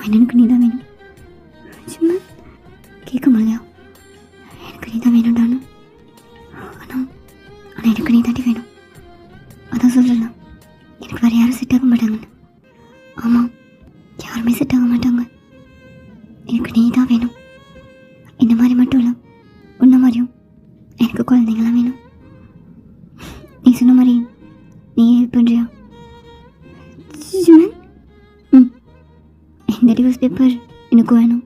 எனக்கு நீ தான் வேணும் சும்மா கேட்க முடியா எனக்கு நீ தான் வேணும்டானு ஆனால் ஆனால் எனக்கு நீ தாண்டி வேணும் அதான் சொல்கிறேன் எனக்கு வேறு யாரும் செட் ஆக மாட்டாங்கன்னு ஆமாம் யாருமே செட் ஆக மாட்டாங்க எனக்கு நீ தான் வேணும் இந்த மாதிரி மட்டும் இல்லை உன்ன மாதிரியும் எனக்கு குழந்தைங்களாம் வேணும் நீ சொன்ன மாதிரி நீ ஹெல்ப் பண்ணுறியா இந்த டிவோர்ஸ் பேப்பர் எனக்கு வேணும்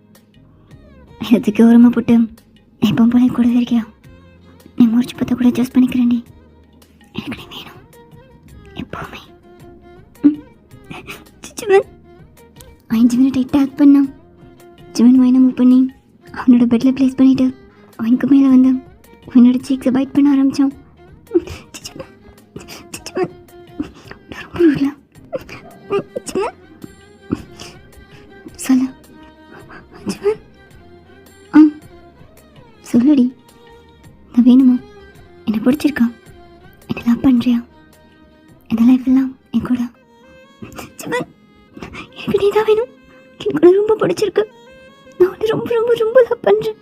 இதுக்கு ஓரமாக போட்டு எப்போ போல கூட இருக்கியா நீ முடிச்சு பார்த்தா கூட அட்ஜஸ்ட் பண்ணிக்கிறேன்டி எனக்கு நீ வேணும் எப்போவுமே ஜிவன் 5 மினிட் டேக் பண்ணான் ஜிவன் வாயினை மூவ் பண்ணி அவனோட பெட்டில் ப்ளேஸ் பண்ணிவிட்டு அவனுக்கு மேலே வந்து அவனோட சீக்ஸை பைட் பண்ண ஆரம்பித்தான் ரொம்ப சொல்ல ஜிவன் சொல்லடி நான் வேணுமா என்னை பிடிச்சிருக்கா என்னை லவ் பண்ணுறியா இந்த லைஃப் எல்லாம் என் கூட ஜிவன் எனக்கு நீ தான் வேணும் எனக்கு கூட ரொம்ப பிடிச்சிருக்கு நான் உன்னை ரொம்ப ரொம்ப ரொம்ப லவ் பண்ணுறேன்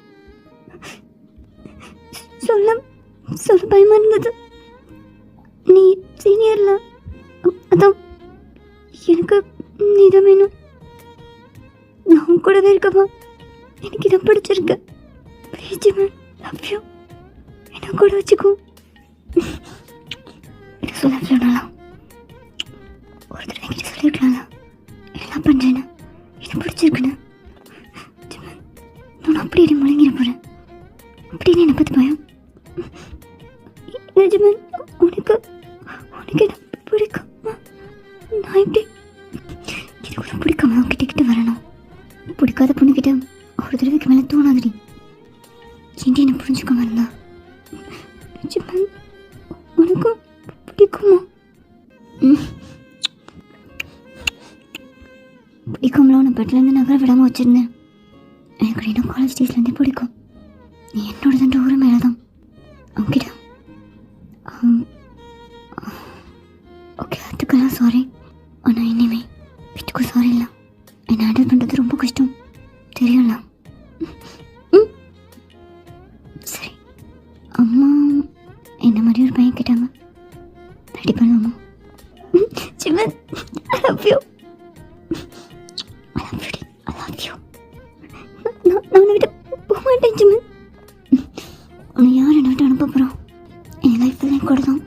சொல்ல பயமாக இருந்தது நீ சீனியரில் அதான் எனக்கு நீ தான் வேணும் நான் உன் கூடவே இருக்கவா எனக்கு இதை பிடிச்சிருக்கு ப்ளீஸ் ஜிவன் லவ் யூ என்ன கூட வச்சுக்கோ இதை சொல்லலாம் ஒரு தடவை கிட்ட சொல்லியிருக்கலாம்ல எல்லாம் பண்ணுறேன்னு இது பிடிச்சிருக்குன்னு ஜிவன் நான் அப்படியே முழங்கிட போகிறேன் அப்படின்னு என்னை பற்றி பயம் இல்லை ஜிவன் உனக்கு என்ன பிடிக்குமா நான் எப்படி இது கூட பிடிக்காம கிட்ட வரணும் பிடிக்காத பொண்ணுக்கிட்ட ஒரு தடவைக்கு மேலே தோணாதடி ஏன்டி என்ன புரிஞ்சுக்காம இருந்தா ஜிவன் உனக்கும் பிடிக்குமா பிடிக்கும்ல உன்னை பெட்டிலேருந்து நகர விடாமல் வச்சுருந்தேன் எனக்கு இன்னும் காலேஜ் டேஸ்லேருந்தே பிடிக்கும் நீ என்னோட தண்ட ஊர் மேலே தான் அவங்கிட்ட ஓகே அதுக்கெல்லாம் சாரி ஆனால் இனிமே வீட்டுக்கும் சாரி இல்லை என்னை ஹேண்டில் பண்ணுறது ரொம்ப கஷ்டம் தெரியும்ல சரி அம்மா என்ன மாதிரி ஒரு பையன் கேட்டாங்க ரெடி பண்ணலாமா ஜிவன் ஐ லவ் யூ நான் விட்டு போக மாட்டேன் ஜிவன் உன்னை யார் என்னை விட்டு அனுப்ப போகிறோம் என் லைஃப்பில் என் கூட தான்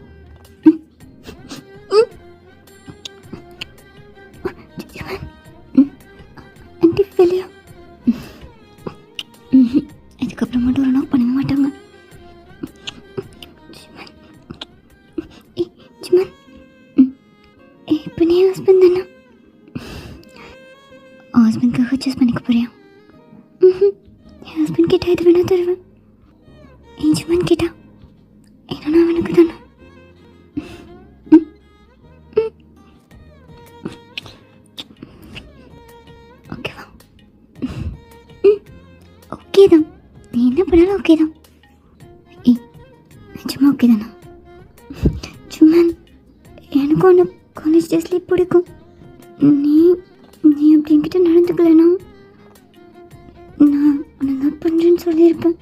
வெளியா இதுக்கப்புறம் மட்டும் ஒரு நாள் பண்ணவே மாட்டாங்க ஜிமன் இப்போ நீ ஹஸ்பண்ட் தானே ஹஸ்பண்ட்காக சூஸ் பண்ணிக்க போறியா என் ஹஸ்பண்ட் கிட்ட எது வேணா தருவேன் என் ஜிமன் கிட்ட என்னன்னா அவனுக்கு தானே ஓகேவா ஓகே தான் நீ என்ன பண்ணாலும் ஓகே தான் நிஜமா ஓகே தானா சும்மா எனக்கும் உன்னை காலேஜ் டேஸ்லேயே பிடிக்கும் நீ அப்படி என்கிட்ட நடந்துக்கலனா நான் உன்னை லவ் பண்ணுறேன்னு சொல்லியிருப்பேன்